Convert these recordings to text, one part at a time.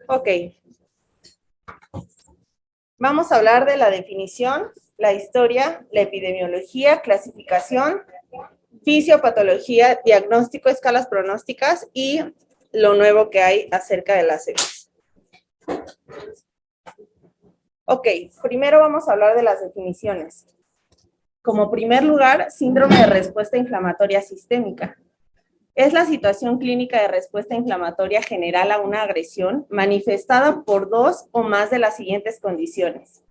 Ok, vamos a hablar de la definición, la historia, la epidemiología, clasificación, fisiopatología, diagnóstico, escalas pronósticas y lo nuevo que hay acerca de la sepsis. Ok, primero vamos a hablar de las definiciones. Como primer lugar, síndrome de respuesta inflamatoria sistémica. Es la situación clínica de respuesta inflamatoria general a una agresión manifestada por dos o más de las siguientes condiciones.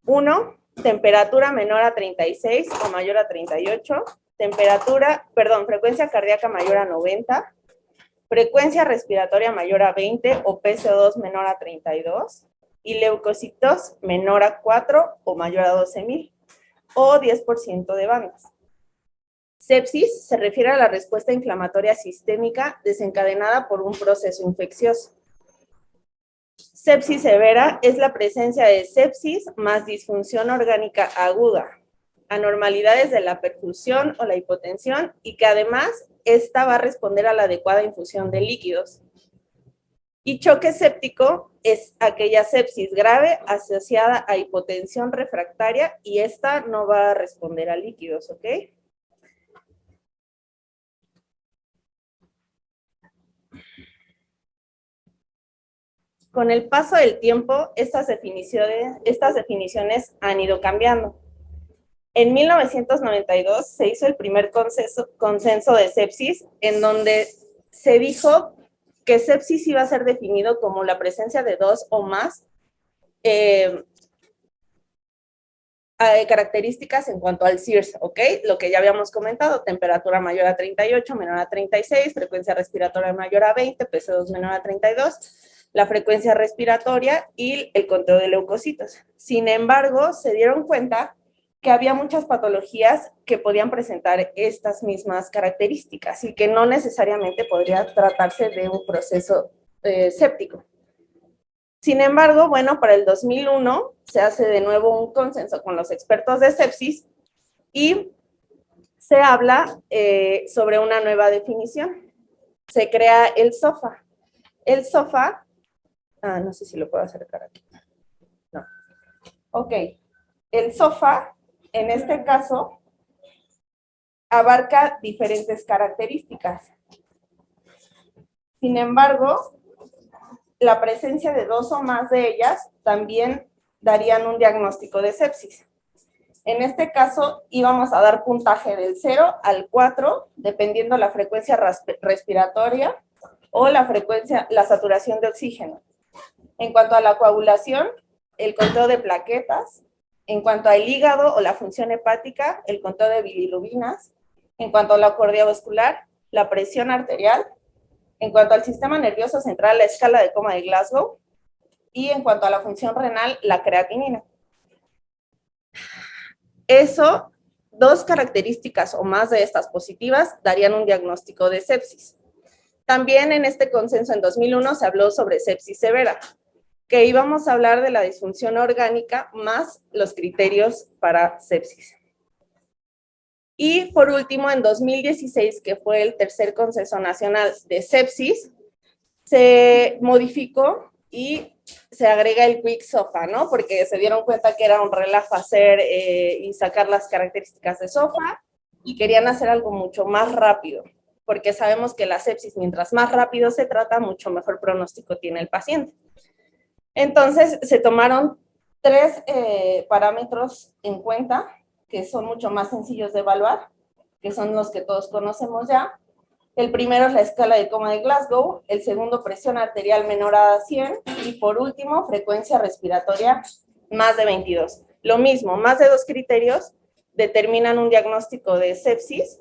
1. Temperatura menor a 36 o mayor a 38. Frecuencia cardíaca mayor a 90. Frecuencia respiratoria mayor a 20 o PCO2 menor a 32. Y leucocitos menor a 4 o mayor a 12,000 o 10% de bandas. Sepsis se refiere a la respuesta inflamatoria sistémica desencadenada por un proceso infeccioso. Sepsis severa es la presencia de sepsis más disfunción orgánica aguda, anormalidades de la perfusión o la hipotensión y que además esta va a responder a la adecuada infusión de líquidos. Y choque séptico es aquella sepsis grave asociada a hipotensión refractaria y esta no va a responder a líquidos, ¿ok? Con el paso del tiempo, estas definiciones han ido cambiando. En 1992 se hizo el primer consenso de sepsis, en donde se dijo que sepsis iba a ser definido como la presencia de dos o más características en cuanto al SIRS, ¿ok? Lo que ya habíamos comentado, temperatura mayor a 38, menor a 36, frecuencia respiratoria mayor a 20, PC2 menor a 32, la frecuencia respiratoria y el conteo de leucocitos. Sin embargo, se dieron cuenta que había muchas patologías que podían presentar estas mismas características y que no necesariamente podría tratarse de un proceso séptico. Sin embargo, bueno, para el 2001 se hace de nuevo un consenso con los expertos de sepsis y se habla sobre una nueva definición. Se crea el SOFA. El SOFA, no sé si lo puedo acercar aquí. No. Ok. El SOFA, en este caso, abarca diferentes características. Sin embargo, la presencia de dos o más de ellas también darían un diagnóstico de sepsis. En este caso, íbamos a dar puntaje del 0 al 4, dependiendo la frecuencia respiratoria o la saturación de oxígeno. En cuanto a la coagulación, el conteo de plaquetas. En cuanto al hígado o la función hepática, el conteo de bilirrubinas. En cuanto a la cardiovascular, la presión arterial. En cuanto al sistema nervioso central, la escala de coma de Glasgow. Y en cuanto a la función renal, la creatinina. Eso, dos características o más de estas positivas darían un diagnóstico de sepsis. También en este consenso en 2001 se habló sobre sepsis severa, que íbamos a hablar de la disfunción orgánica más los criterios para sepsis. Y por último, en 2016, que fue el tercer consenso nacional de sepsis, se modificó y se agrega el Quick SOFA, ¿no? Porque se dieron cuenta que era un relajo hacer y sacar las características de SOFA y querían hacer algo mucho más rápido, porque sabemos que la sepsis, mientras más rápido se trata, mucho mejor pronóstico tiene el paciente. Entonces, se tomaron tres parámetros en cuenta, que son mucho más sencillos de evaluar, que son los que todos conocemos ya. El primero es la escala de coma de Glasgow, el segundo presión arterial menor a 100 y por último frecuencia respiratoria más de 22. Lo mismo, más de dos criterios determinan un diagnóstico de sepsis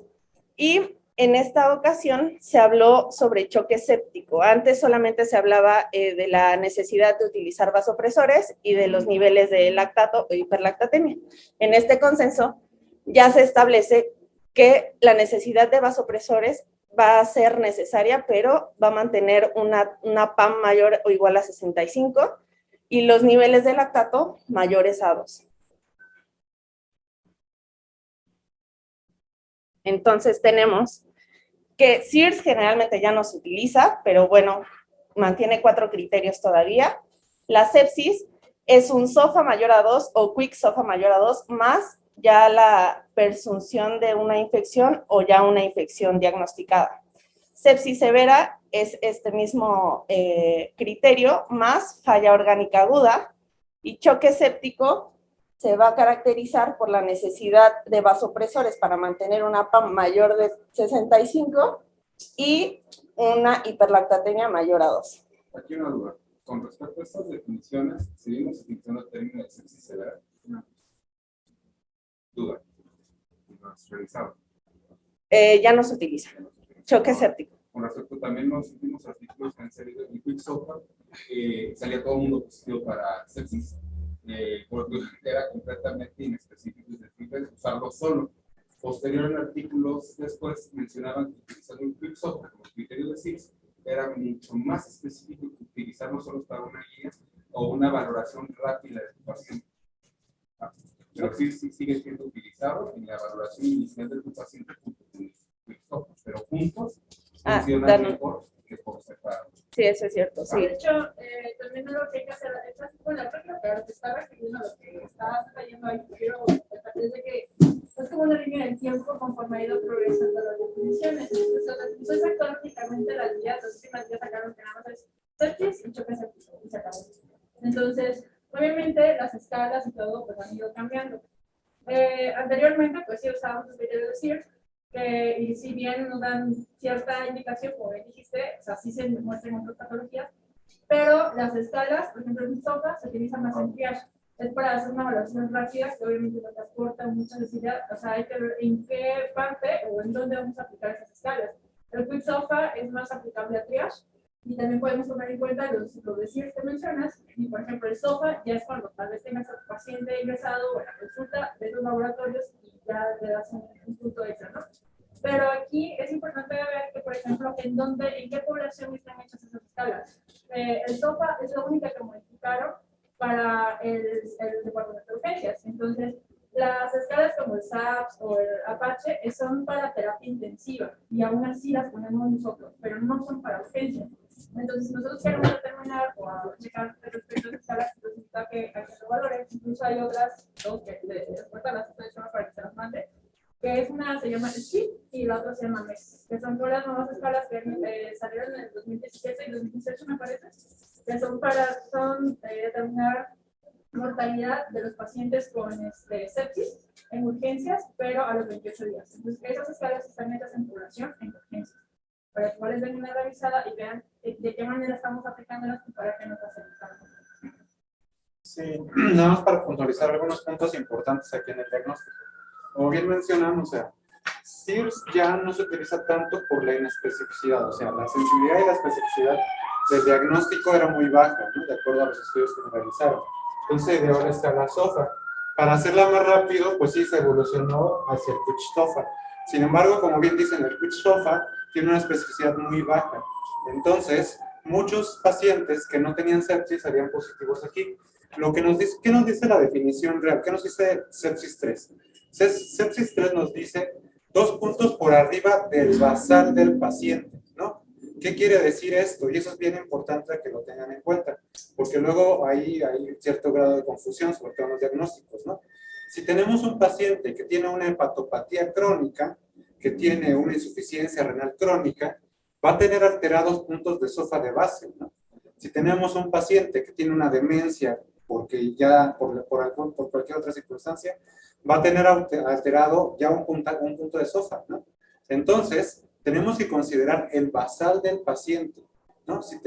y en esta ocasión se habló sobre choque séptico. Antes solamente se hablaba de la necesidad de utilizar vasopresores y de los niveles de lactato o hiperlactatemia. En este consenso ya se establece que la necesidad de vasopresores va a ser necesaria, pero va a mantener una PAM mayor o igual a 65 y los niveles de lactato mayores a 2. Entonces tenemos que SIRS generalmente ya no se utiliza, pero bueno, mantiene 4 criterios todavía. La sepsis es un SOFA mayor a 2 o quick SOFA mayor a 2 más ya la presunción de una infección o ya una infección diagnosticada. Sepsis severa es este mismo criterio más falla orgánica aguda, y choque séptico se va a caracterizar por la necesidad de vasopresores para mantener una PAM mayor de 65 y una hiperlactatemia mayor a 2. Aquí una duda. Con respecto a estas definiciones, ¿seguimos utilizando el término de sepsis severa? No. Duda. ¿No has revisado? Ya no se utiliza. Choque séptico. Con respecto también los últimos artículos que han salido en Quick SOFA, salía todo el mundo positivo para sepsis, porque era completamente inespecífico y difícil usarlo solo. Posterior en artículos después mencionaban que utilizando el Quick SOFA como criterio de SIRS era mucho más específico que utilizarlo solo para una guía o una valoración rápida de tu paciente. Pero sí sigue siendo utilizado en la valoración inicial de tu paciente junto con el Quick SOFA, pero juntos funcionan mejor que por separado. Sí, eso es cierto. Sí. De hecho, también lo que hay que hacer es así con la regla, pero te está refiriendo a lo que estás trayendo ahí, pero es de que es como una línea del tiempo conforme ha ido progresando las definiciones. Entonces, las definiciones actualmente las guías, las últimas guías sacaron que nada más es sepsis y choque séptico, y se acabó. Entonces, obviamente, las escalas y todo pues han ido cambiando. Anteriormente, pues sí usábamos el criterio de SIRS, y si bien nos dan cierta indicación, como bien dijiste, o sea, sí se muestran otras patologías, pero las escalas, por ejemplo, en SOFA se utilizan más en triage. Es para hacer una evaluación rápida, que obviamente no transporta mucha necesidad, o sea, hay que ver en qué parte o en dónde vamos a aplicar esas escalas. El Quick SOFA es más aplicable a triage, y también podemos tomar en cuenta los SIRS que mencionas, y por ejemplo el SOFA ya es cuando tal vez tengas a tu paciente ingresado o en la consulta de los laboratorios y ya le das un punto extra, ¿no? Pero aquí es importante ver que, por ejemplo, en qué población están hechas esas escalas. El SOFA es la única que modificaron para el departamento de urgencias. Entonces, las escalas como el SAPS o el Apache son para terapia intensiva y aún así las ponemos nosotros, pero no son para urgencias. Entonces, si nosotros queremos determinar o checar respecto a las escalas, pues necesita que lo valores. Incluso hay otras dos que les cuesta las escalas para que se las mande, que es una se llama SHIP y la otra se llama MES, que son todas las nuevas escalas que salieron en el 2017 y 2018, me parece, que son para determinar mortalidad de los pacientes con sepsis en urgencias, pero a los 28 días. Entonces, esas escalas están hechas en población en urgencias, para que les den una revisada y vean de qué manera estamos aplicándolas y para qué nos hacen. Sí, nada más para puntualizar algunos puntos importantes aquí en el diagnóstico. Como bien mencionan, o sea, SIRS ya no se utiliza tanto por la inespecificidad, o sea, la sensibilidad y la especificidad del diagnóstico era muy baja, ¿no? De acuerdo a los estudios que se realizaron. Entonces se ideó la escala SOFA. Para hacerla más rápido, pues sí se evolucionó hacia el Quick SOFA. Sin embargo, como bien dicen, el Quick SOFA tiene una especificidad muy baja. Entonces, muchos pacientes que no tenían sepsis salían positivos aquí. Lo que nos dice, ¿qué nos dice la definición real? ¿Qué nos dice sepsis 3? Sepsis 3 nos dice 2 puntos por arriba del basal del paciente, ¿no? ¿Qué quiere decir esto? Y eso es bien importante que lo tengan en cuenta, porque luego ahí hay cierto grado de confusión sobre todo en los diagnósticos, ¿no? Si tenemos un paciente que tiene una hepatopatía crónica, que tiene una insuficiencia renal crónica, va a tener alterados puntos de SOFA de base, ¿no? Si tenemos un paciente que tiene una demencia, porque ya por cualquier otra circunstancia, va a tener alterado ya un punto de SOFA, ¿no? Entonces, tenemos que considerar el basal del paciente, ¿no? Si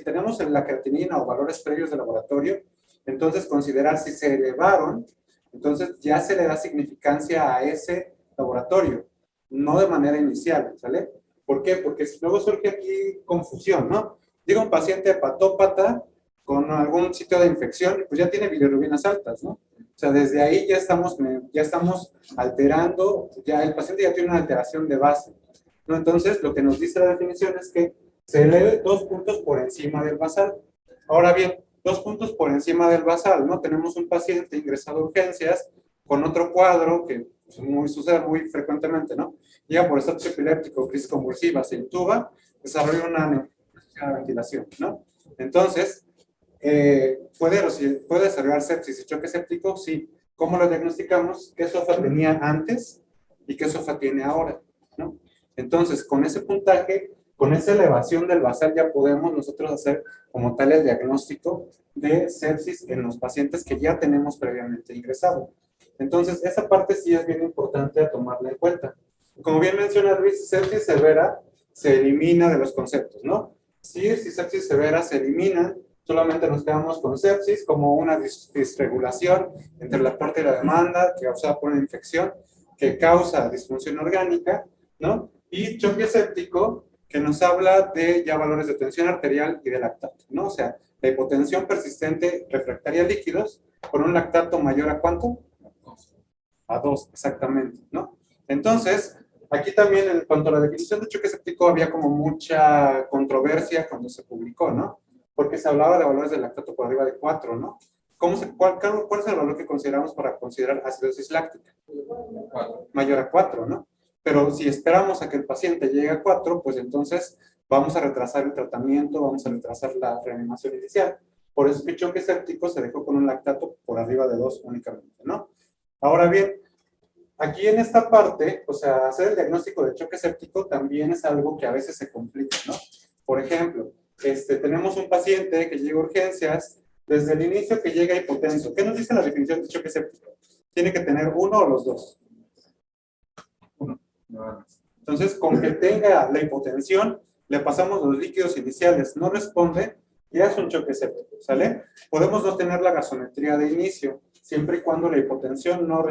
tenemos la creatinina o valores previos de laboratorio, entonces considerar si se elevaron, entonces ya se le da significancia a ese laboratorio, no de manera inicial, ¿sale? ¿Por qué? Porque luego surge aquí confusión, ¿no? Llega un paciente hepatópata con algún sitio de infección, pues ya tiene bilirrubinas altas, ¿no? O sea, desde ahí ya estamos alterando, ya el paciente ya tiene una alteración de base, ¿no? Entonces, lo que nos dice la definición es que se eleve 2 puntos por encima del basal. Ahora bien, 2 puntos por encima del basal, ¿no? Tenemos un paciente ingresado a urgencias con otro cuadro que sucede muy frecuentemente, ¿no? Llega por estado epiléptico, crisis convulsiva, se intuba, desarrolla una buscar ventilación, ¿no? Entonces, ¿puede desarrollar sepsis y choque séptico? Sí. ¿Cómo lo diagnosticamos? ¿Qué SOFA tenía antes y qué SOFA tiene ahora? ¿No? Entonces, con ese puntaje, con esa elevación del basal, ya podemos nosotros hacer como tal el diagnóstico de sepsis en los pacientes que ya tenemos previamente ingresado. Entonces, esa parte sí es bien importante a tomarla en cuenta. Como bien menciona Luis, sepsis severa se elimina de los conceptos, ¿no? SIRS y sepsis severa se eliminan, solamente nos quedamos con sepsis como una disregulación entre la aporte y la demanda causada por una infección que causa disfunción orgánica, ¿no? Y choque séptico, que nos habla de ya valores de tensión arterial y de lactato, ¿no? O sea, la hipotensión persistente refractaria a líquidos con un lactato mayor ¿a cuánto? A 2, exactamente, ¿no? Entonces, aquí también en cuanto a la definición de choque séptico había como mucha controversia cuando se publicó, ¿no? Porque se hablaba de valores de lactato por arriba de 4, ¿no? ¿Cuál es el valor que consideramos para considerar acidosis láctica? 4. Mayor a 4, ¿no? Pero si esperamos a que el paciente llegue a 4, pues entonces vamos a retrasar el tratamiento, vamos a retrasar la reanimación inicial. Por eso que choque séptico se dejó con un lactato por arriba de 2 únicamente, ¿no? Ahora bien, aquí en esta parte, o sea, hacer el diagnóstico de choque séptico también es algo que a veces se complica, ¿no? Por ejemplo, tenemos un paciente que llega a urgencias, desde el inicio que llega hipotenso. ¿Qué nos dice la definición de choque séptico? Tiene que tener uno o los dos. Uno. Entonces, con que tenga la hipotensión, le pasamos los líquidos iniciales, no responde, ya es un choque séptico, ¿sale? Podemos no tener la gasometría de inicio, siempre y cuando la hipotensión no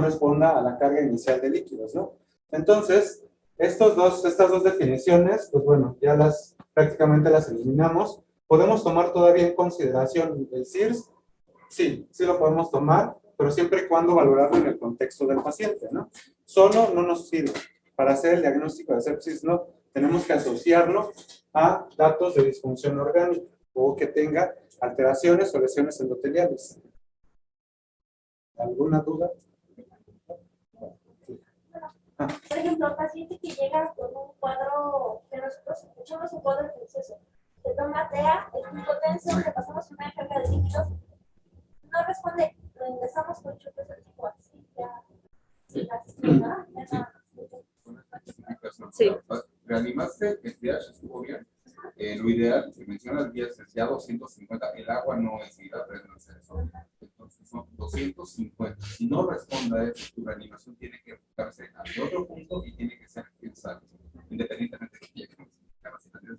responda a la carga inicial de líquidos, ¿no? Entonces, estas dos definiciones, pues bueno, ya prácticamente las eliminamos. ¿Podemos tomar todavía en consideración el SIRS? Sí, sí lo podemos tomar, pero siempre y cuando valorarlo en el contexto del paciente, ¿no? Solo no nos sirve. Para hacer el diagnóstico de sepsis, no. Tenemos que asociarlo a datos de disfunción orgánica o que tenga alteraciones o lesiones endoteliales. ¿Alguna duda? Por ejemplo, paciente que llega con un cuadro, que nosotros escuchamos un cuadro de exceso, se toma TEA, es un hipotenso, le pasamos una carga de líquidos, no responde, lo ingresamos con choque séptico así, ya, sí, así, ¿no? Sí. Reanimaste, el pH estuvo bien. Lo ideal, que mencionas días es ya 250. El agua no es vida, pero no es eso. Entonces son 250. Si no responde a eso, tu reanimación tiene que enfocarse al otro punto y tiene que ser pensado, independientemente de que ya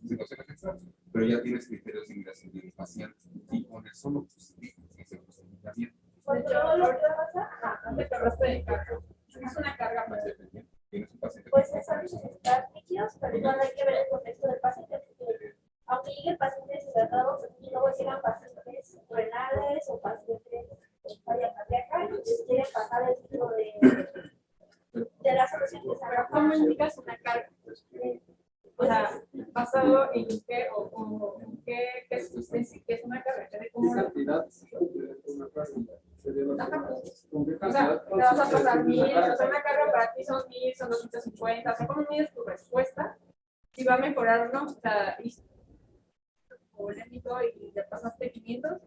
situaciones extras, pero ya tienes criterios de ingreso del paciente. Y con eso lo justificas y se justifica bien. De hecho, ahorita antes que hablaste de carga, es una carga más dependiente. Tienes un paciente. Pues es a necesitar líquidos, pero igual hay que ver el contexto del paciente, porque aunque llegue el paciente deshidratado, y luego llegan pacientes renales o pacientes con falla cardíaca, y quieren pasar el líquido de la solución que se haga. ¿Cómo indicas una carga? O sea, basado en qué o en qué es una carga, de cómo la o sea, te vas a pasar 1000, o sea, una carga para ti son 1000, son 250, o sea, ¿cómo mides tu respuesta? Si va a mejorar o no, o sea, polémico y le pasaste 500,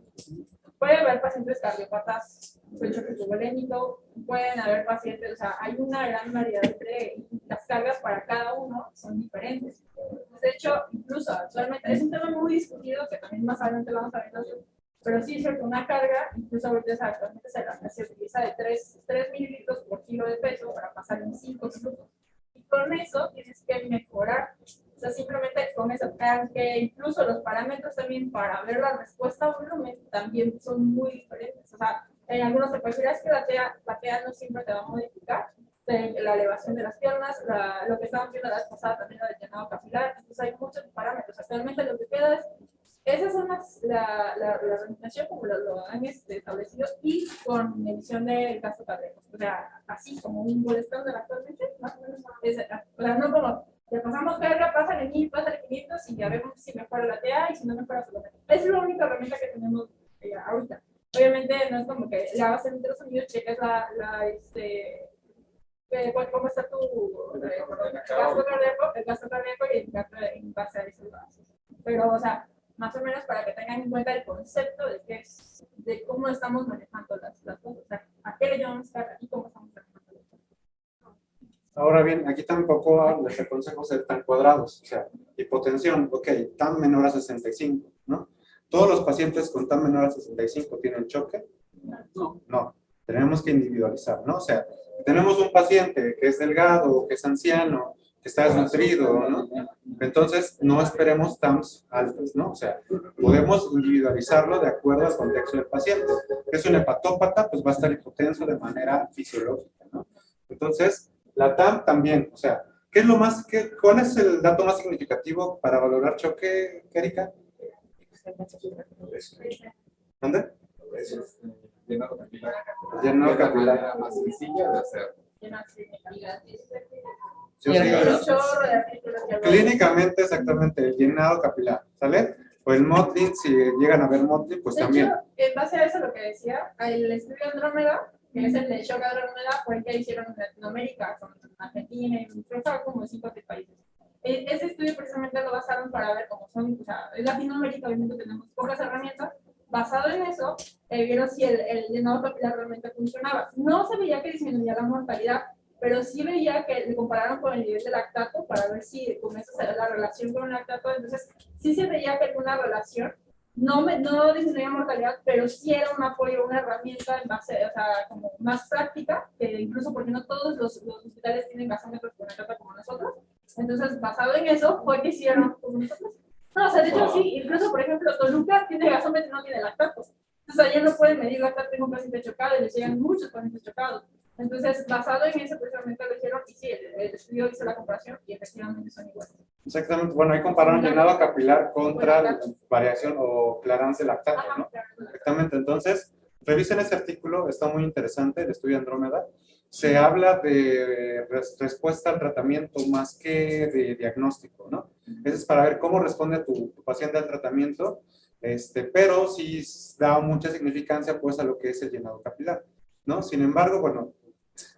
puede haber pacientes cardiopatas con choque tubulémico, pueden haber pacientes, o sea, hay una gran variedad entre las cargas para cada uno, son diferentes. De hecho, incluso actualmente es un tema muy discutido que también más adelante lo vamos a ver, pero sí es cierto, una carga, incluso ahorita actualmente se utiliza de 3 mililitros por kilo de peso para pasar en 5 minutos. Y con eso tienes que mejorar. O sea, simplemente con eso, que incluso los parámetros también para ver la respuesta a volumen también son muy diferentes. O sea, en algunos te puedes decir, es que la TEA no siempre te va a modificar la elevación de las piernas, lo que estábamos viendo la vez pasada también, el llenado capilar. Entonces hay muchos parámetros. Actualmente lo que queda es, esas son la organización como lo han establecido y con medición del gasto cardíaco. O sea, así como un gold standard actualmente, más o menos. O sea, no como le pasamos carga, pásale 1000, pásale 500 y ya vemos si mejora la TEA y si no mejora su TEA. Es la única herramienta que tenemos ahorita. Obviamente no es como que le hagas el ultrasonido, checas cómo está tu gasto cardíaco y en base a eso lo haces. Pero, o sea, más o menos para que tengan en cuenta el concepto de qué es, de cómo estamos manejando las cosas, o sea, a qué le llamamos carga y cómo estamos manejando las cosas. Ahora bien, aquí tampoco les aconsejo ser tan cuadrados, o sea, hipotensión, ok, TAM menor a 65, ¿no? ¿Todos los pacientes con TAM menor a 65 tienen choque? No, tenemos que individualizar, ¿no? O sea, tenemos un paciente que es delgado, que es anciano, que está desnutrido, ¿no? Entonces, no esperemos TAMs altos, ¿no? O sea, podemos individualizarlo de acuerdo al contexto del paciente. Es un hepatópata, pues va a estar hipotenso de manera fisiológica, ¿no? Entonces, la TAM también, o sea, ¿cuál es el dato más significativo para valorar choque, Erika? ¿Dónde? Llenado capilar. Llenado Es la capilar. manera más sencilla de hacer. Sí, o sea, clínicamente, exactamente, el llenado capilar, ¿sale? O el Motley, si llegan a ver Motley, pues De también. hecho, en base a eso lo que decía, el estudio Andrómeda, que es el de shock Andrómeda, fue el que hicieron en Latinoamérica, con Argentina, y creo que como 5 países. Ese estudio precisamente lo basaron para ver cómo son, o sea, en Latinoamérica obviamente tenemos pocas herramientas. Basado en eso, vieron si el llenado capilar realmente funcionaba. No se veía que disminuía la mortalidad, pero sí veía que le compararon con el nivel de lactato para ver si con eso se da la relación con el lactato. Entonces, sí se veía que alguna relación, no disminuía mortalidad, pero sí era un apoyo, una herramienta en base, o sea, como más práctica, que incluso porque no todos los hospitales tienen gasómetros con lactato como nosotros. Entonces, basado en eso, fue que hicieron como nosotros. No, o sea, de hecho, sí, incluso, por ejemplo, Toluca tiene gasómetro y no tiene lactato. Entonces, allá no pueden medir lactato en un paciente chocado y les llegan muchos pacientes chocados. Entonces, basado en eso, precisamente lo hicieron y sí, el estudio hizo la comparación y efectivamente son iguales. Exactamente, bueno, ahí compararon llenado capilar contra la variación o clearance de lactato, ¿no? Exactamente, entonces, revisen ese artículo, está muy interesante, el estudio Andrómeda. Se habla de respuesta al tratamiento más que de diagnóstico, ¿no? Eso es para ver cómo responde tu paciente al tratamiento, pero sí da mucha significancia pues a lo que es el llenado capilar, ¿no? Sin embargo, bueno,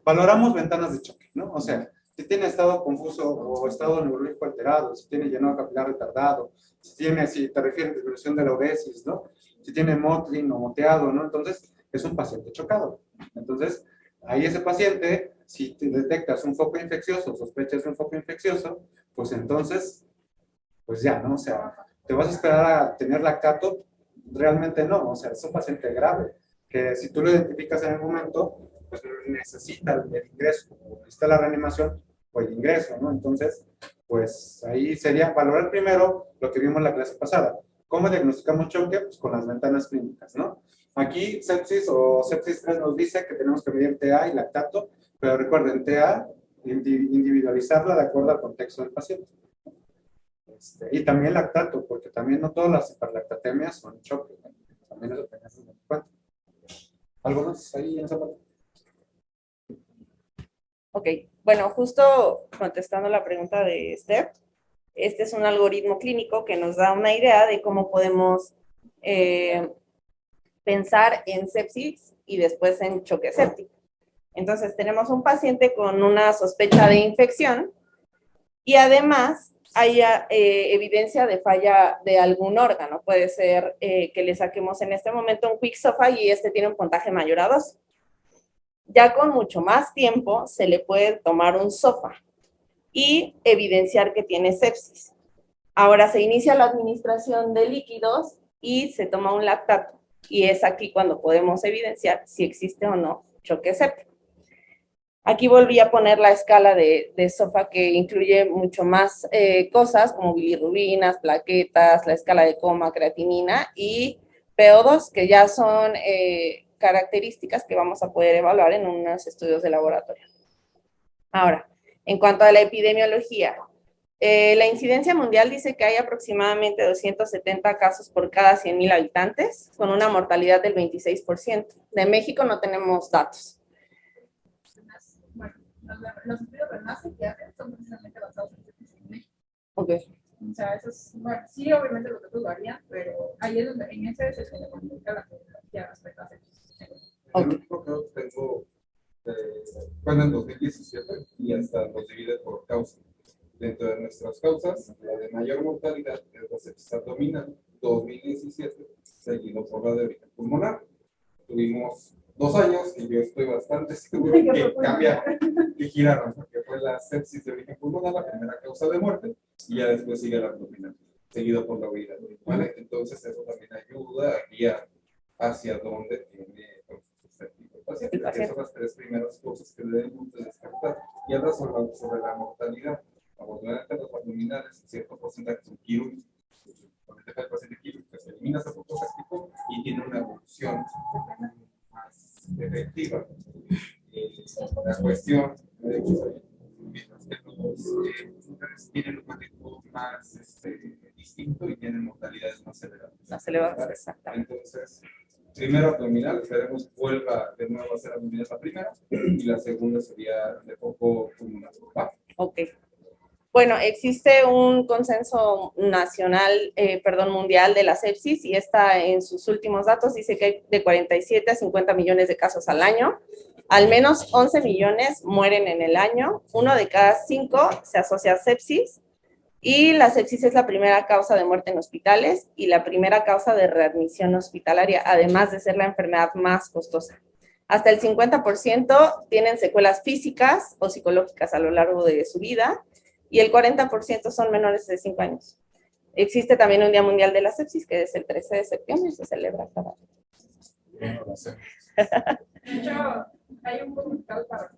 valoramos ventanas de choque, ¿no? O sea, si tiene estado confuso o estado neurológico alterado, si tiene llenado capilar retardado, si te refieres a disminución de la uresis, ¿no? Si tiene Motley o moteado, ¿no? Entonces, es un paciente chocado. Entonces, ahí ese paciente, si te detectas un foco infeccioso, sospechas de un foco infeccioso, pues entonces, pues ya, ¿no? O sea, ¿te vas a esperar a tener lactato? Realmente no, o sea, es un paciente grave, que si tú lo identificas en el momento, pues necesita el ingreso, o necesita la reanimación o el ingreso, ¿no? Entonces, pues ahí sería valorar primero lo que vimos en la clase pasada. ¿Cómo diagnosticamos choque? Pues con las ventanas clínicas, ¿no? Aquí sepsis o sepsis 3 nos dice que tenemos que medir TA y lactato, pero recuerden, TA, individualizarla de acuerdo al contexto del paciente. Y también lactato, porque también no todas las hiperlactatemias son choque, ¿no? También eso tenemos en cuenta. ¿Algo más ahí en esa parte? Ok, bueno, justo contestando la pregunta de Steph, este es un algoritmo clínico que nos da una idea de cómo podemos pensar en sepsis y después en choque séptico. Entonces, tenemos un paciente con una sospecha de infección y además hay evidencia de falla de algún órgano. Puede ser que le saquemos en este momento un quick SOFA y este tiene un puntaje mayor a 2. Ya con mucho más tiempo se le puede tomar un SOFA y evidenciar que tiene sepsis. Ahora se inicia la administración de líquidos y se toma un lactato. Y es aquí cuando podemos evidenciar si existe o no choque séptico. Aquí volví a poner la escala de SOFA que incluye mucho más cosas como bilirrubinas, plaquetas, la escala de coma, creatinina y PO2, que ya son características que vamos a poder evaluar en unos estudios de laboratorio. Ahora, en cuanto a la epidemiología, la incidencia mundial dice que hay aproximadamente 270 casos por cada 100,000 habitantes, con una mortalidad del 26%. De México no tenemos datos. Bueno, los estudios de NACE que hacen son precisamente basados en México. Ok. O sea, eso es, bueno, sí, obviamente los datos varían, pero ahí es donde en ese se le comunica la tecnología respecto a eso. El único que tengo fue en el 2017 y hasta los divide por causa. Dentro de nuestras causas, la de mayor mortalidad es la sepsis abdominal, 2017, seguido por la de origen pulmonar. Tuvimos 2 años y yo estoy bastante seguro que cambiaron, que giraron, porque fue la sepsis de origen pulmonar, la primera causa de muerte, y ya después sigue la abdominal, seguido por la oída, ¿vale? Entonces eso también ayuda a guiar hacia dónde tiene este tipo de paciente, que son las 3 primeras cosas que debemos de descartar. Y habla sobre la mortalidad. Afortunadamente los abdominales, en cierto porcentaje son quirúrgicos. Cuando deja el paciente quirúrgico, se elimina ese foco séptico y tiene una evolución más efectiva. La cuestión de hecho, mientras que los mujeres tienen un manejo más distinto y tienen mortalidades más elevadas. Más elevadas, exactamente. Entonces, primero abdominal, esperemos vuelva de nuevo a ser abdominal la primera, y la segunda sería de foco pulmonar. ¿Va? Ok. Bueno, existe un consenso nacional, mundial de la sepsis, y esta en sus últimos datos dice que hay de 47 a 50 millones de casos al año. Al menos 11 millones mueren en el año. 1 de cada 5 se asocia a sepsis. Y la sepsis es la primera causa de muerte en hospitales y la primera causa de readmisión hospitalaria, además de ser la enfermedad más costosa. Hasta el 50% tienen secuelas físicas o psicológicas a lo largo de su vida, y el 40% son menores de 5 años. Existe también un Día Mundial de la Sepsis, que es el 13 de septiembre, y se celebra cada año. De hecho, hay un comunicado para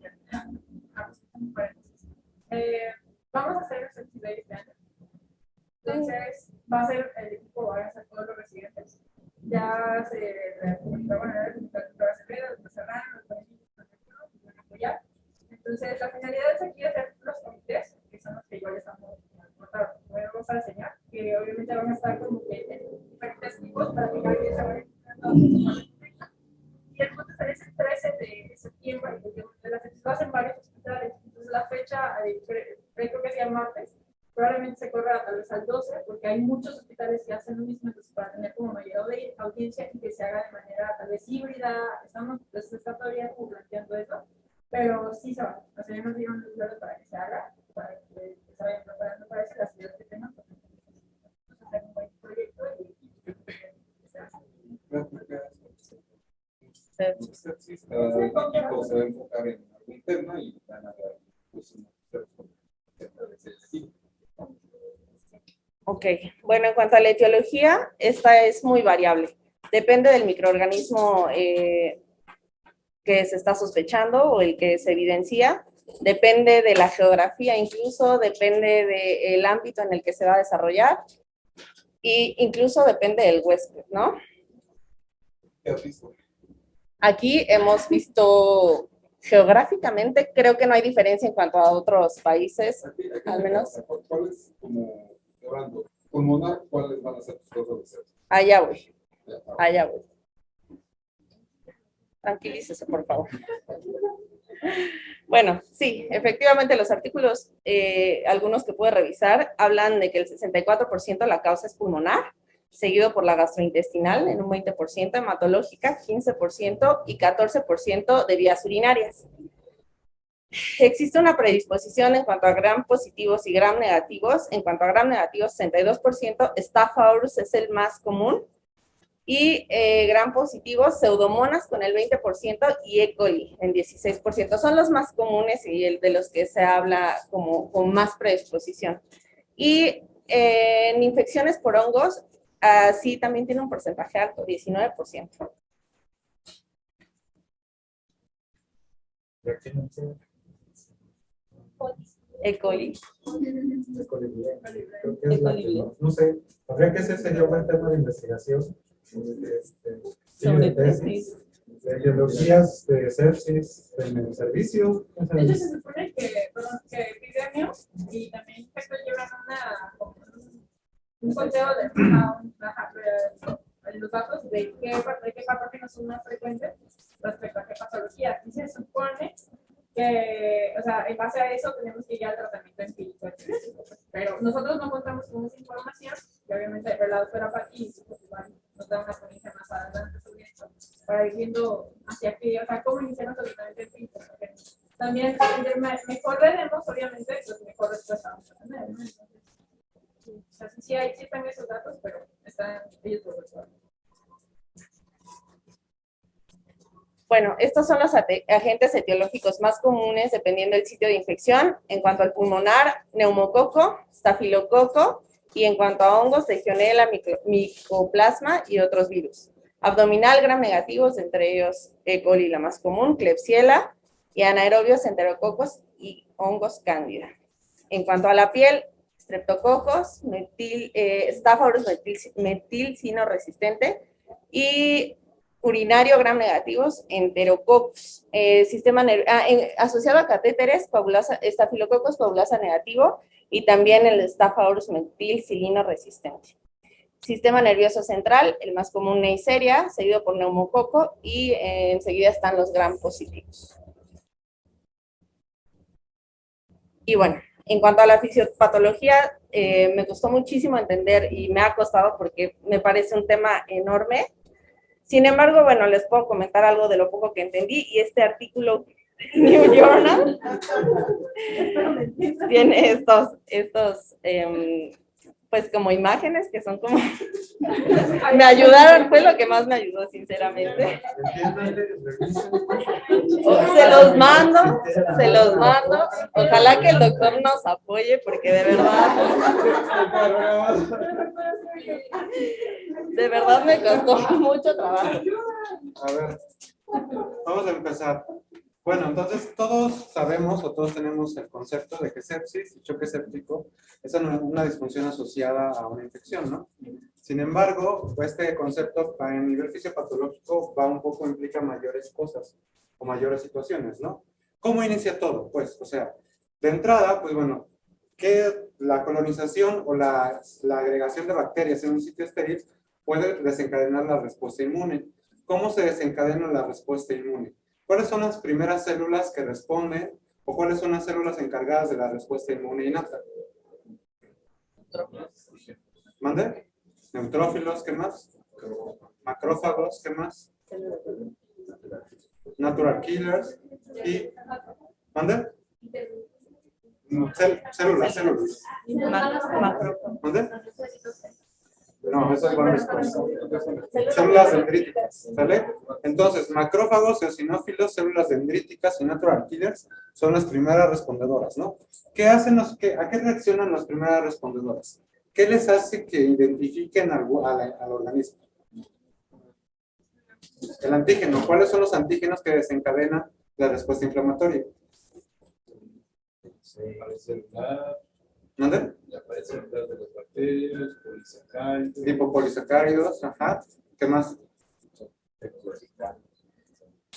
vamos a hacer el sepsis day este año. Entonces, va a ser el equipo, van a ser todos los residentes. Ya se comunicaron a la doctora Acevedo, el doctor Serrano, el apoyar. Entonces, la finalidad es aquí hacer los comités, que son los que igual estamos vamos a enseñar, que obviamente van a estar como que en diferentes tipos para que cada quien se vaya encontrando. Y el punto es el 13 de septiembre, de la sepsis va a ser en varios hospitales. Entonces, la fecha, creo que sea martes, probablemente se corra tal vez al 12, porque hay muchos hospitales que hacen lo mismo, entonces para tener como mayor audiencia y que se haga de manera tal vez híbrida, pues, está todavía como planteando eso, pero sí se va. O sea, ya nos dieron luz verde para que se haga, para que se vayan preparando para eso, las ideas que tengan, pues, hacer un buen proyecto y se hace. Sepsis, cada equipo se va a enfocar en algún tema y van a dar pues, Ok, bueno, en cuanto a la etiología, esta es muy variable. Depende del microorganismo que se está sospechando o el que se evidencia. Depende de la geografía, incluso depende del ámbito en el que se va a desarrollar, e incluso depende del huésped, ¿no? Aquí hemos visto geográficamente, creo que no hay diferencia en cuanto a otros países, al menos. ¿Cuáles, como hablando, pulmonar, cuáles van a ser tus causas de sepsis? Allá voy, allá voy. Tranquilícese, por favor. Bueno, sí, efectivamente los artículos, algunos que puede revisar, hablan de que el 64% la causa es pulmonar, seguido por la gastrointestinal en un 20%, hematológica 15% y 14% de vías urinarias. Existe una predisposición en cuanto a gram positivos y gram negativos. En cuanto a gram negativos, 62%, Staph aureus es el más común, y gram positivos, pseudomonas con el 20% y E. coli en 16%. Son los más comunes y el de los que se habla como con más predisposición. Y en infecciones por hongos, sí también tiene un porcentaje alto, 19%. E. coli. No sé, habría que hacer sería un buen tema de investigación Sobre tesis, de biologías de sepsis en el servicio. De hecho, se supone que epidemio y también esto llevan un conteo de los datos de qué patógenos son más frecuentes respecto a qué patología. Y se supone que, o sea, en base a eso tenemos que ir al tratamiento empírico. Pero nosotros no contamos con esa información, y obviamente la doctora Pati nos da una ponencia más adelante sobre esto, para ir viendo hacia qué, o sea, cómo iniciar un tratamiento empírico. también mejor veremos, obviamente, pues mejor respuesta vamos a tener, ¿no? Entonces, o sea, sí están esos datos, pero están ellos por resolver. Bueno, estos son los agentes etiológicos más comunes dependiendo del sitio de infección. En cuanto al pulmonar, neumococo, estafilococo, y en cuanto a hongos, legionela, micoplasma y otros virus. Abdominal, gram negativos, entre ellos E. coli, la más común, Klebsiella, y anaerobios, enterococos y hongos cándida. En cuanto a la piel, streptococos, Staphylococcus metilcino resistente, y urinario gram negativos, enterococos. Asociado a catéteres, Staphylococcus coagulasa negativo, y también el Staphylococcus metilcilino resistente. Sistema nervioso central, el más común Neisseria, seguido por neumococo, y enseguida están los gram positivos. Y bueno, en cuanto a la fisiopatología, me costó muchísimo entender y me ha costado porque me parece un tema enorme. Sin embargo, bueno, les puedo comentar algo de lo poco que entendí, y este artículo New Journal tiene estos pues como imágenes que son como me ayudaron, fue lo que más me ayudó, sinceramente. Se los mando, ojalá que el doctor nos apoye, porque de verdad me costó mucho trabajo. A ver, vamos a empezar. Bueno, entonces todos sabemos o todos tenemos el concepto de que sepsis y choque séptico es una disfunción asociada a una infección, ¿no? Sin embargo, este concepto a nivel fisiopatológico va un poco, implica mayores cosas o mayores situaciones, ¿no? ¿Cómo inicia todo? Pues, o sea, de entrada, pues bueno, que la colonización o la agregación de bacterias en un sitio estéril puede desencadenar la respuesta inmune. ¿Cómo se desencadena la respuesta inmune? ¿Cuáles son las primeras células que responden o cuáles son las células encargadas de la respuesta inmune innata? ¿Mande? Neutrófilos, ¿qué más? Macrófagos, ¿qué más? Natural killers y... ¿Mande? Células. ¿Mande? No, eso es bueno después. Células dendríticas, ¿sale? Entonces, macrófagos, eosinófilos, células dendríticas y natural killers son las primeras respondedoras, ¿no? ¿Qué hacen ¿A qué reaccionan las primeras respondedoras? ¿Qué les hace que identifiquen al organismo? El antígeno. ¿Cuáles son los antígenos que desencadenan la respuesta inflamatoria? ¿Dónde? Aparecen de las bacterias, polisacáridos. Lipopolisacáridos, ajá. ¿Qué más?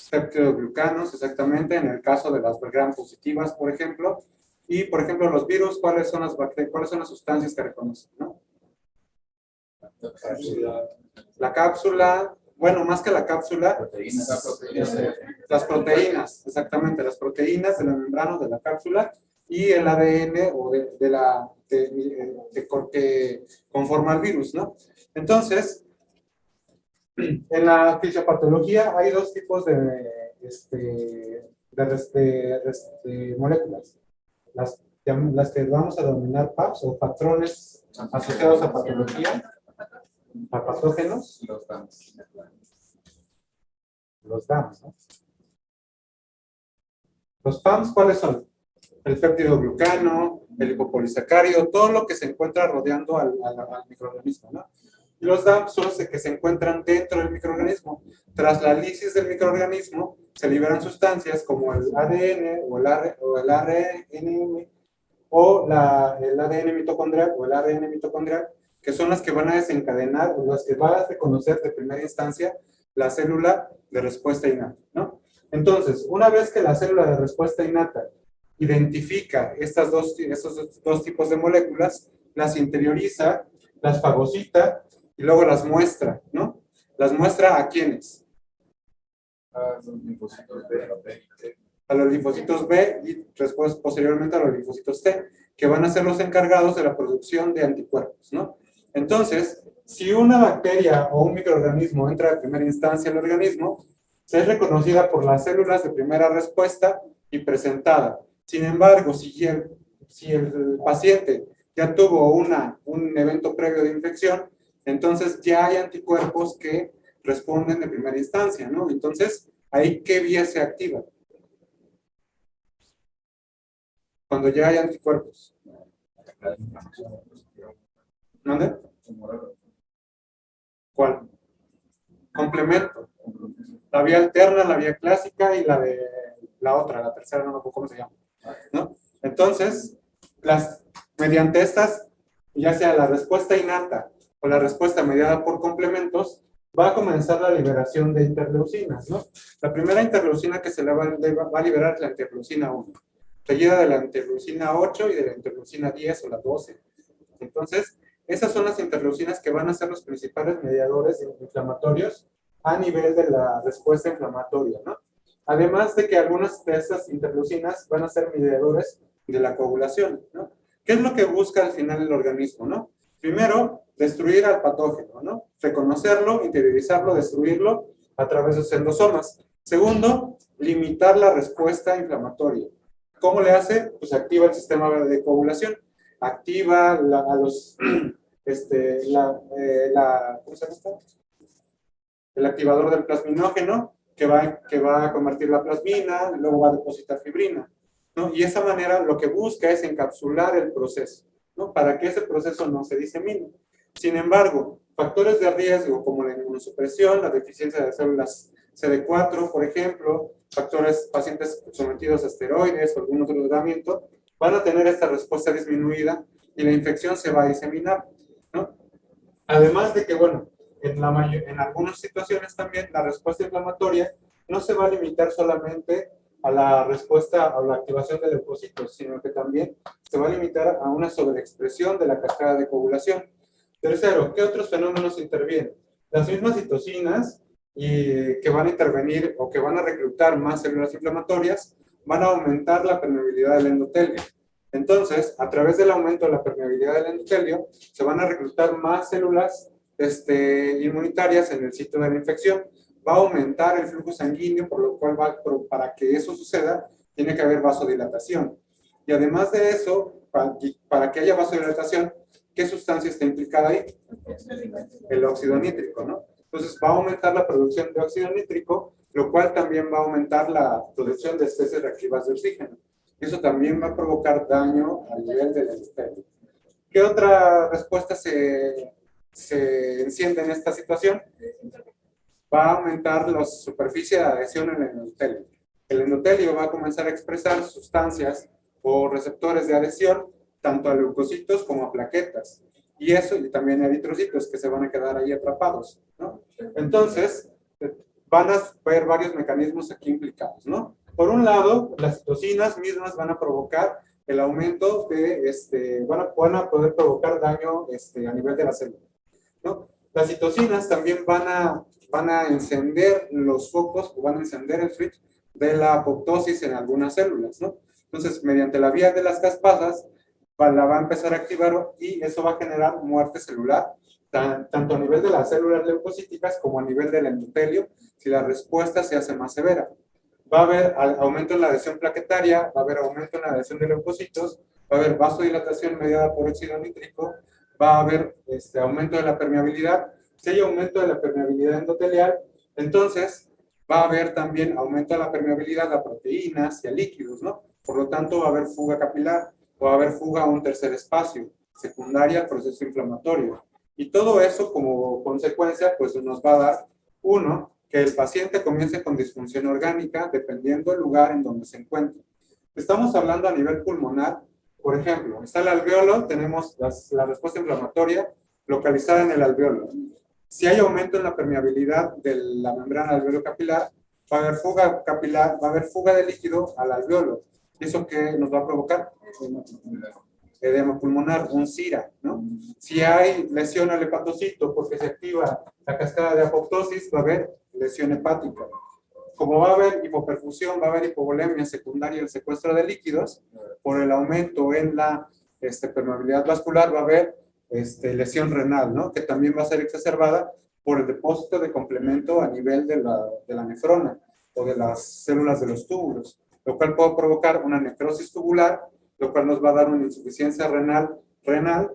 Peptidoglucanos, exactamente, en el caso de las gram positivas, por ejemplo. Y, por ejemplo, los virus, ¿cuáles son las bacterias, cuáles son las sustancias que reconocen, ¿no? La cápsula, bueno, más que la cápsula, las proteínas, exactamente, las proteínas de la membrana de la cápsula y el ADN o que conforma el virus, ¿no? Entonces, en la fisiopatología hay dos tipos de moléculas. Las que vamos a denominar PAPs o patrones asociados a patología, a patógenos. Los DAMs, ¿no? Los PAMs, ¿cuáles son? El peptidoglucano, el lipopolisacárido, todo lo que se encuentra rodeando al microorganismo, ¿no? Y los DAMs son los que se encuentran dentro del microorganismo. Tras la lisis del microorganismo, se liberan sustancias como el ADN o el ARNM o el ADN mitocondrial, que son las que van a desencadenar o las que van a reconocer de primera instancia la célula de respuesta innata, ¿no? Entonces, una vez que la célula de respuesta innata identifica esos dos tipos de moléculas, las interioriza, las fagocita y luego las muestra, ¿no? ¿Las muestra a quiénes? A los linfocitos B. A los linfocitos B y después, posteriormente, a los linfocitos T, que van a ser los encargados de la producción de anticuerpos, ¿no? Entonces, si una bacteria o un microorganismo entra de primera instancia al organismo, se es reconocida por las células de primera respuesta y presentada. Sin embargo, si el paciente ya tuvo un evento previo de infección, entonces ya hay anticuerpos que responden de primera instancia, ¿no? Entonces, ¿ahí qué vía se activa? Cuando ya hay anticuerpos. ¿Dónde? ¿Cuál? Complemento. La vía alterna, la vía clásica y la otra, la tercera, no me acuerdo cómo se llama, ¿no? Entonces, mediante estas, ya sea la respuesta innata o la respuesta mediada por complementos, va a comenzar la liberación de interleucinas, ¿no? La primera interleucina que se le va a liberar es la interleucina 1, seguida de la interleucina 8 y de la interleucina 10 o la 12. Entonces, esas son las interleucinas que van a ser los principales mediadores inflamatorios a nivel de la respuesta inflamatoria, ¿no? Además de que algunas de estas interleucinas van a ser mediadores de la coagulación, ¿no? ¿Qué es lo que busca al final el organismo, no? Primero, destruir al patógeno, ¿no? Reconocerlo, interiorizarlo, destruirlo a través de sus endosomas. Segundo, limitar la respuesta inflamatoria. ¿Cómo le hace? Pues activa el sistema de coagulación. Activa ¿cómo se llama esto? El activador del plasminógeno, que va a convertir la plasmina, luego va a depositar fibrina, ¿no? Y de esa manera lo que busca es encapsular el proceso, ¿no? Para que ese proceso no se disemine. Sin embargo, factores de riesgo como la inmunosupresión, la deficiencia de células CD4, por ejemplo, pacientes sometidos a esteroides o algún otro tratamiento, van a tener esta respuesta disminuida y la infección se va a diseminar, ¿no? Además de que, bueno, en algunas situaciones también la respuesta inflamatoria no se va a limitar solamente a la respuesta o la activación de leucocitos, sino que también se va a limitar a una sobreexpresión de la cascada de coagulación. Tercero, ¿qué otros fenómenos intervienen? Las mismas citocinas que van a intervenir o que van a reclutar más células inflamatorias van a aumentar la permeabilidad del endotelio. Entonces, a través del aumento de la permeabilidad del endotelio, se van a reclutar más células inmunitarias en el sitio de la infección. Va a aumentar el flujo sanguíneo, por lo cual para que eso suceda, tiene que haber vasodilatación. Y además de eso, para que haya vasodilatación, ¿qué sustancia está implicada ahí? El óxido nítrico, ¿no? Entonces va a aumentar la producción de óxido nítrico, lo cual también va a aumentar la producción de especies reactivas de oxígeno. Eso también va a provocar daño al nivel del endotelio. ¿Qué otra respuesta se enciende en esta situación? Va a aumentar la superficie de adhesión en el endotelio. El endotelio va a comenzar a expresar sustancias o receptores de adhesión tanto a leucocitos como a plaquetas. Y también a eritrocitos que se van a quedar ahí atrapados, ¿no? Entonces, van a ver varios mecanismos aquí implicados, ¿no? Por un lado, las citocinas mismas van a provocar el aumento de, van a poder provocar daño a nivel de la célula, ¿no? Las citocinas también van a encender los focos o van a encender el switch de la apoptosis en algunas células, ¿no? Entonces, mediante la vía de las caspasas, la va a empezar a activar y eso va a generar muerte celular, tanto a nivel de las células leucocíticas como a nivel del endotelio, si la respuesta se hace más severa. Va a haber aumento en la adhesión plaquetaria, va a haber aumento en la adhesión de leucocitos, va a haber vasodilatación mediada por óxido nítrico, va a haber aumento de la permeabilidad. Si hay aumento de la permeabilidad endotelial, entonces va a haber también aumento de la permeabilidad a proteínas y a líquidos, ¿no? Por lo tanto, va a haber fuga capilar, va a haber fuga a un tercer espacio, secundaria al proceso inflamatorio. Y todo eso, como consecuencia, pues nos va a dar, uno, que el paciente comience con disfunción orgánica, dependiendo del lugar en donde se encuentre. Estamos hablando a nivel pulmonar, por ejemplo, está el alveolo, tenemos la respuesta inflamatoria localizada en el alveolo. Si hay aumento en la permeabilidad de la membrana alveolo-capilar, va a haber fuga capilar, va a haber fuga de líquido al alveolo. ¿Eso qué nos va a provocar? Edema pulmonar, un SIRA, ¿no? Si hay lesión al hepatocito porque se activa la cascada de apoptosis, va a haber lesión hepática. Como va a haber hipoperfusión, va a haber hipovolemia secundaria al secuestro de líquidos, por el aumento en la permeabilidad vascular va a haber lesión renal, ¿no? Que también va a ser exacerbada por el depósito de complemento a nivel de la nefrona o de las células de los túbulos. lo cual puede provocar una necrosis tubular, lo cual nos va a dar una insuficiencia renal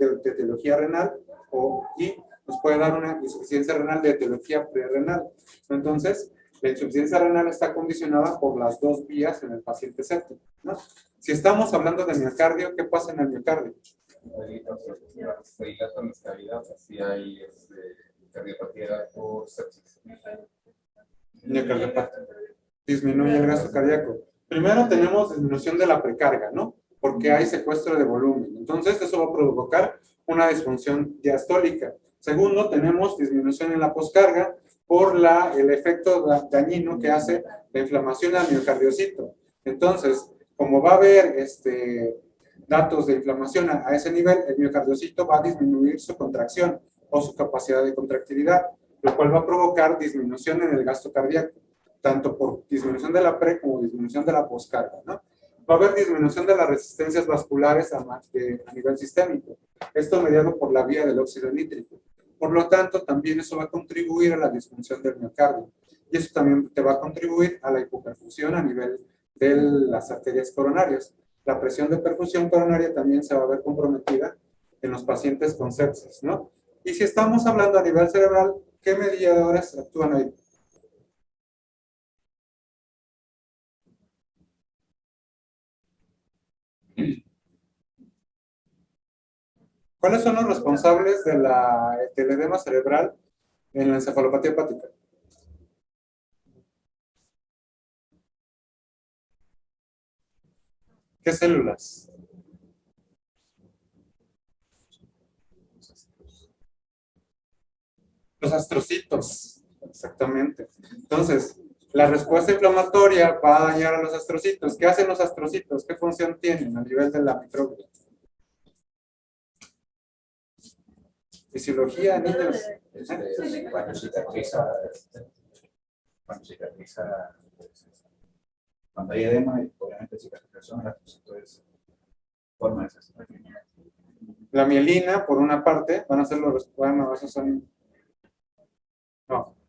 de etiología renal, y nos puede dar una insuficiencia renal de etiología prerrenal. Entonces, la insuficiencia renal está condicionada por las dos vías en el paciente séptico, ¿no? Si estamos hablando de miocardio, ¿qué pasa en el miocardio? Se dilatan las cavidades, así hay cardiopatía por sepsis. Miocardiopatía. Disminuye el gasto cardíaco. Primero tenemos disminución de la precarga, ¿no? Porque hay secuestro de volumen. Entonces, eso va a provocar una disfunción diastólica. Segundo, tenemos disminución en la poscarga por el efecto dañino que hace la inflamación al miocardiocito. Entonces, como va a haber datos de inflamación a ese nivel, el miocardiocito va a disminuir su contracción o su capacidad de contractilidad, lo cual va a provocar disminución en el gasto cardíaco, tanto por disminución de la pre como disminución de la poscarga, ¿no? Va a haber disminución de las resistencias vasculares a nivel sistémico, esto mediado por la vía del óxido nítrico. Por lo tanto, también eso va a contribuir a la disfunción del miocardio, y eso también te va a contribuir a la hipoperfusión a nivel de las arterias coronarias. La presión de perfusión coronaria también se va a ver comprometida en los pacientes con sepsis, ¿no? Y si estamos hablando a nivel cerebral, ¿qué mediadores actúan ahí? ¿Cuáles son los responsables del edema cerebral en la encefalopatía hepática? ¿Qué células? Los astrocitos, exactamente. Entonces, la respuesta inflamatoria va a dañar a los astrocitos. ¿Qué hacen los astrocitos? ¿Qué función tienen a nivel de la microbia? Fisiología, niños. Cuando cicatriza, cuando hay edema, obviamente cicatrización, el astrocito es forma de esa cicatrización. La mielina, por una parte, van a ser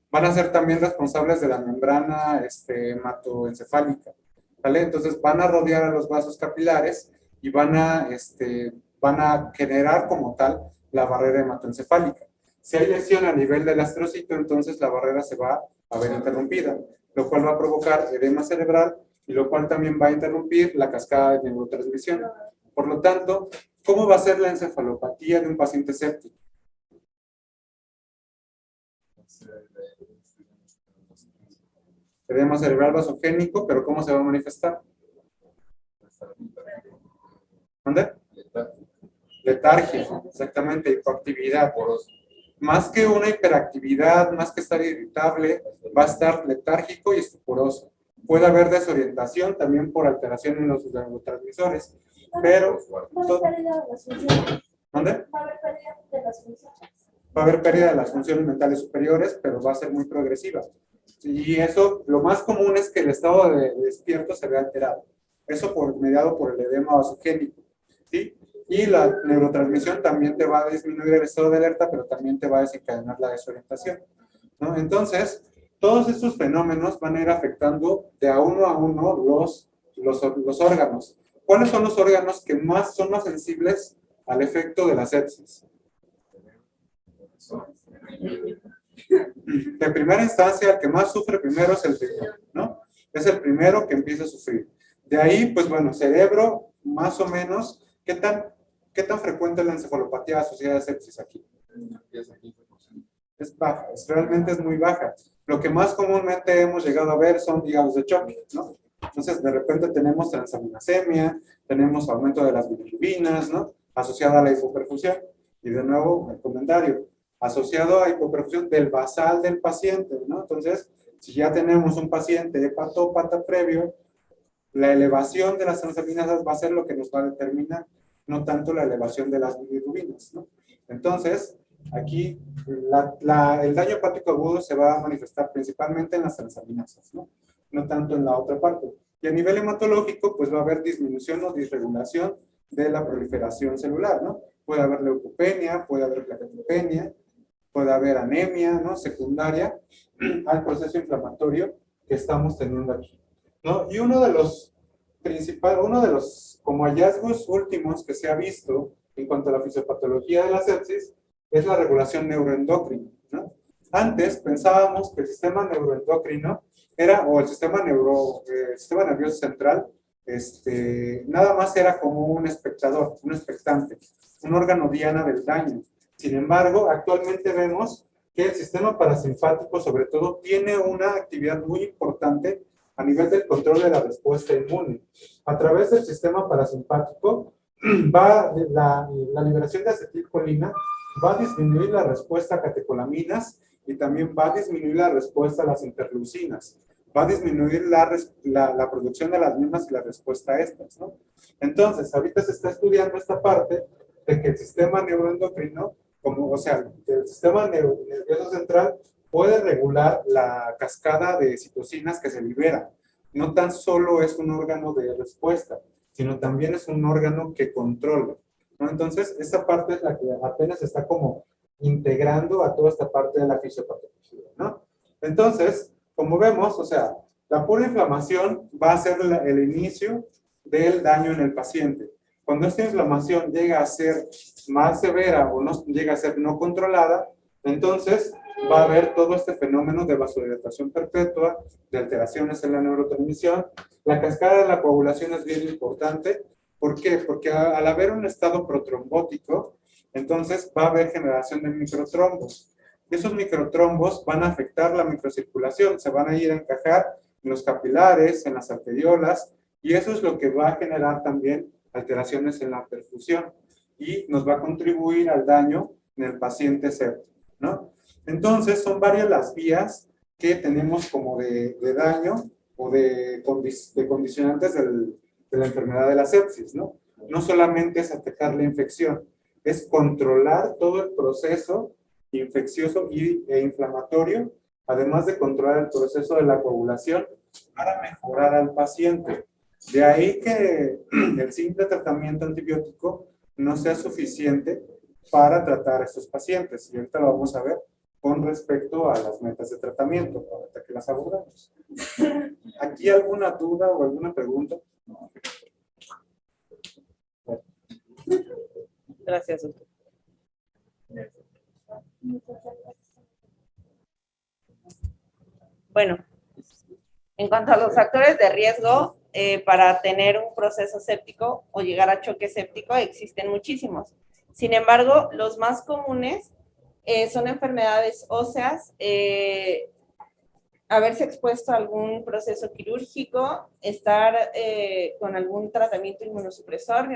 van a ser también responsables de la membrana hematoencefálica, ¿vale? Entonces van a rodear a los vasos capilares y van a generar como tal la barrera hematoencefálica. Si hay lesión a nivel del astrocito, entonces la barrera se va a ver interrumpida, lo cual va a provocar edema cerebral y lo cual también va a interrumpir la cascada de neurotransmisión. Por lo tanto, ¿cómo va a ser la encefalopatía de un paciente séptico? Edema cerebral vasogénico, pero ¿cómo se va a manifestar? ¿Dónde? Letargia, exactamente, hipoactividad. Más que una hiperactividad, más que estar irritable, va a estar letárgico y estuporoso. Puede haber desorientación también por alteración en los neurotransmisores, pero... Va a haber pérdida de las funciones. ¿Dónde? Va a haber pérdida de las funciones. Va a haber pérdida de las funciones mentales superiores, pero va a ser muy progresiva. Y eso, lo más común es que el estado de despierto se vea alterado. Eso mediado por el edema vasogénico, ¿sí? Y la neurotransmisión también te va a disminuir el estado de alerta, pero también te va a desencadenar la desorientación, ¿no? Entonces, todos estos fenómenos van a ir afectando de a uno los órganos. ¿Cuáles son los órganos que son más sensibles al efecto de la sepsis? De primera instancia, el que más sufre primero es el riñón, ¿no? Es el primero que empieza a sufrir. De ahí, pues bueno, cerebro, más o menos, ¿qué tan frecuente es la encefalopatía asociada a sepsis aquí? Es baja, realmente es muy baja. Lo que más comúnmente hemos llegado a ver son hígados de choque, ¿no? Entonces, de repente tenemos transaminasemia, tenemos aumento de las bilirrubinas, ¿no? Asociada a la hipoperfusión. Y de nuevo, el comentario, asociado a hipoperfusión del basal del paciente, ¿no? Entonces, si ya tenemos un paciente hepatópata previo, la elevación de las transaminasas va a ser lo que nos va a determinar, no tanto la elevación de las bilirrubinas, ¿no? Entonces, aquí el daño hepático agudo se va a manifestar principalmente en las transaminasas, ¿no? No tanto en la otra parte. Y a nivel hematológico, pues va a haber disminución o disregulación de la proliferación celular, ¿no? Puede haber leucopenia, puede haber plaquetopenia, puede haber anemia, ¿no? Secundaria al proceso inflamatorio que estamos teniendo aquí, ¿no? Y uno de los principal, uno de los como hallazgos últimos que se ha visto en cuanto a la fisiopatología de la sepsis es la regulación neuroendocrina, ¿no? Antes pensábamos que el sistema neuroendocrino era, o el sistema nervioso central, nada más era como un espectador, un expectante, un órgano diana del daño. Sin embargo, actualmente vemos que el sistema parasimpático, sobre todo, tiene una actividad muy importante a nivel del control de la respuesta inmune. A través del sistema parasimpático, la liberación de acetilcolina va a disminuir la respuesta a catecolaminas y también va a disminuir la respuesta a las interleucinas. Va a disminuir la producción de las mismas y la respuesta a estas, ¿no? Entonces, ahorita se está estudiando esta parte de que el sistema neuroendocrino, el sistema nervioso central puede regular la cascada de citocinas que se libera. No tan solo es un órgano de respuesta, sino también es un órgano que controla, ¿no? Entonces, esta parte es la que apenas está como integrando a toda esta parte de la fisiopatología, ¿no? Entonces, como vemos, o sea, la pura inflamación va a ser el inicio del daño en el paciente. Cuando esta inflamación llega a ser más severa o no llega a ser no controlada, entonces va a haber todo este fenómeno de vasodilatación perpetua, de alteraciones en la neurotransmisión. La cascada de la coagulación es bien importante. ¿Por qué? Porque al haber un estado protrombótico, entonces va a haber generación de microtrombos. Esos microtrombos van a afectar la microcirculación, se van a ir a encajar en los capilares, en las arteriolas, y eso es lo que va a generar también alteraciones en la perfusión y nos va a contribuir al daño en el paciente séptico, ¿no? Entonces, son varias las vías que tenemos como de daño o de condicionantes de la enfermedad de la sepsis, ¿no? No solamente es atacar la infección, es controlar todo el proceso infeccioso e inflamatorio, además de controlar el proceso de la coagulación para mejorar al paciente. De ahí que el simple tratamiento antibiótico no sea suficiente para tratar a estos pacientes. Y ahorita lo vamos a ver con respecto a las metas de tratamiento, ahorita que las abordamos. ¿Aquí alguna duda o alguna pregunta? Gracias, doctor. Bueno, en cuanto a los factores de riesgo para tener un proceso séptico o llegar a choque séptico, existen muchísimos. Sin embargo, los más comunes son enfermedades óseas, haberse expuesto a algún proceso quirúrgico, estar con algún tratamiento inmunosupresor,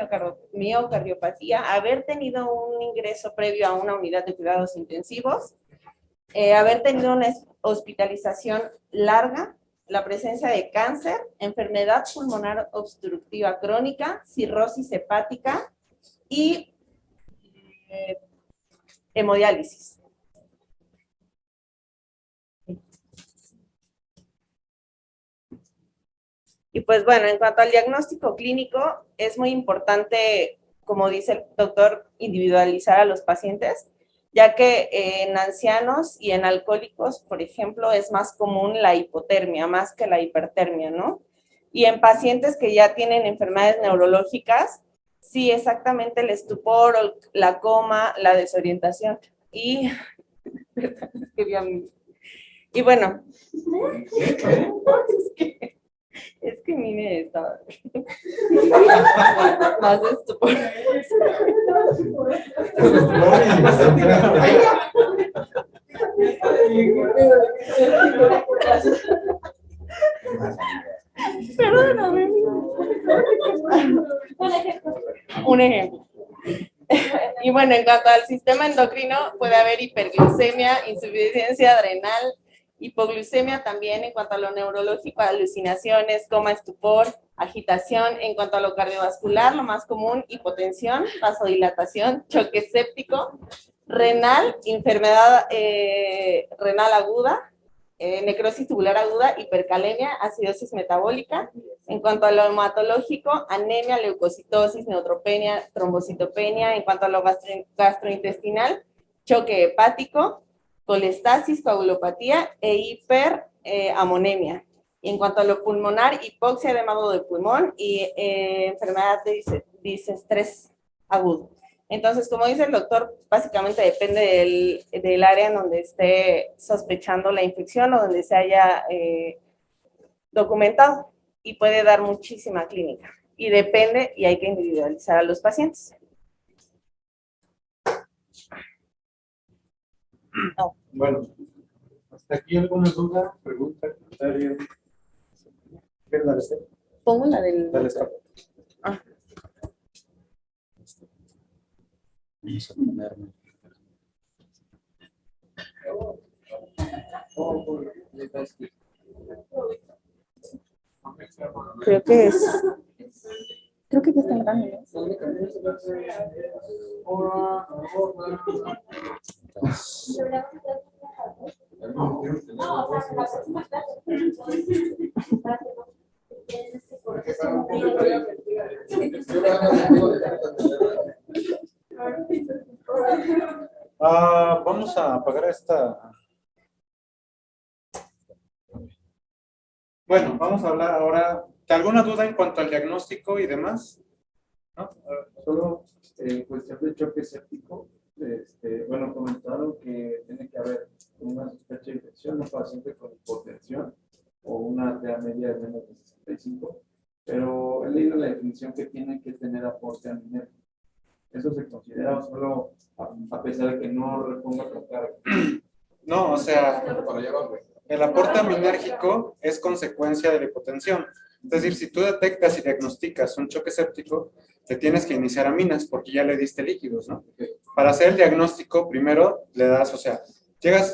miocardiopatía, haber tenido un ingreso previo a una unidad de cuidados intensivos, haber tenido una hospitalización larga, la presencia de cáncer, enfermedad pulmonar obstructiva crónica, cirrosis hepática y hemodiálisis. Y pues bueno, en cuanto al diagnóstico clínico, es muy importante, como dice el doctor, individualizar a los pacientes, ya que en ancianos y en alcohólicos, por ejemplo, es más común la hipotermia, más que la hipertermia, ¿no? Y en pacientes que ya tienen enfermedades neurológicas, sí, exactamente el estupor, la coma, la desorientación. Y bueno, es que mi nene estaba más estupor. Perdóname. Un ejemplo. Y bueno, en cuanto al sistema endocrino, puede haber hiperglucemia, insuficiencia adrenal, hipoglucemia también. En cuanto a lo neurológico, alucinaciones, coma, estupor, agitación. En cuanto a lo cardiovascular, lo más común, hipotensión, vasodilatación, choque séptico, renal, enfermedad renal aguda, necrosis tubular aguda, hipercalemia, acidosis metabólica. En cuanto a lo hematológico, anemia, leucocitosis, neutropenia, trombocitopenia. En cuanto a lo gastrointestinal, choque hepático, colestasis, coagulopatía e hiperamonemia. Y en cuanto a lo pulmonar, hipoxia, edema de pulmón y enfermedad de disestrés agudo. Entonces, como dice el doctor, básicamente depende del área en donde esté sospechando la infección o donde se haya documentado, y puede dar muchísima clínica. Y depende, y hay que individualizar a los pacientes. Bueno, hasta aquí alguna duda, pregunta, comentario. ¿Quieres dar este? Pongo la del... Dale, escape. Ah. Vamos a ponerme. Creo que ya está grande, ¿no? No, o sea, en la próxima clase. Para que no queden este proceso. Vamos a apagar esta. Bueno, vamos a hablar ahora. ¿Alguna duda en cuanto al diagnóstico y demás? ¿No? Solo en cuestión de choque séptico, bueno, comentaron que tiene que haber una sospecha de infección, un paciente con hipotensión o una TA media de menos de 65, pero he leído la definición que tiene que tener aporte aminérgico. ¿Eso se considera solo a pesar de que no reponga con carga? No, o sea, el aporte aminérgico es consecuencia de la hipotensión. Es decir, si tú detectas y diagnosticas un choque séptico, te tienes que iniciar aminas porque ya le diste líquidos, ¿no? Para hacer el diagnóstico, primero le das, o sea,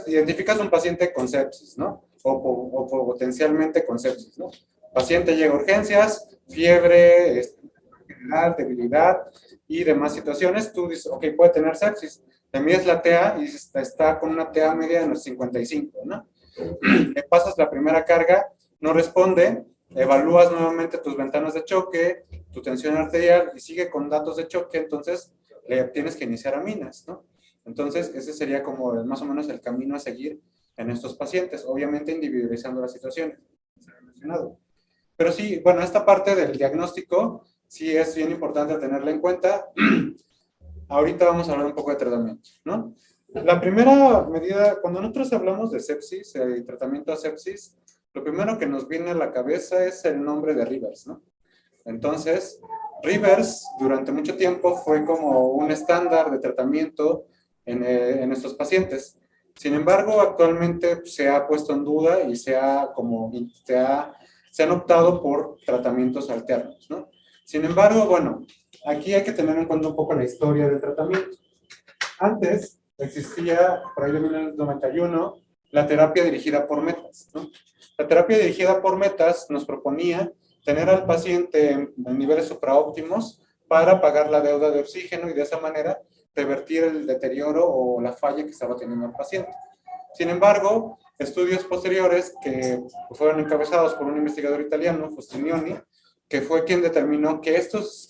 identificas un paciente con sepsis, ¿no? O potencialmente con sepsis, ¿no? Paciente llega a urgencias, fiebre, general, debilidad y demás situaciones. Tú dices, ok, puede tener sepsis. Te mides la TA y está con una TA media de los 55, ¿no? Le pasas la primera carga, no responde, evalúas nuevamente tus ventanas de choque, tu tensión arterial y sigue con datos de choque, entonces le tienes que iniciar aminas, ¿no? Entonces, ese sería como más o menos el camino a seguir en estos pacientes, obviamente individualizando la situación, mencionado. Pero sí, bueno, esta parte del diagnóstico sí es bien importante tenerla en cuenta. Ahorita vamos a hablar un poco de tratamiento, ¿no? La primera medida, cuando nosotros hablamos de sepsis y tratamiento a sepsis, lo primero que nos viene a la cabeza es el nombre de Rivers, ¿no? Entonces, Rivers durante mucho tiempo fue como un estándar de tratamiento en estos pacientes. Sin embargo, actualmente se ha puesto en duda y se han optado por tratamientos alternos, ¿no? Sin embargo, bueno, aquí hay que tener en cuenta un poco la historia del tratamiento. Antes existía, por ahí de 1991, la terapia dirigida por metas, ¿no? La terapia dirigida por metas nos proponía tener al paciente en niveles supraóptimos para pagar la deuda de oxígeno y de esa manera revertir el deterioro o la falla que estaba teniendo el paciente. Sin embargo, estudios posteriores que fueron encabezados por un investigador italiano, Fustinioni, que fue quien determinó que estos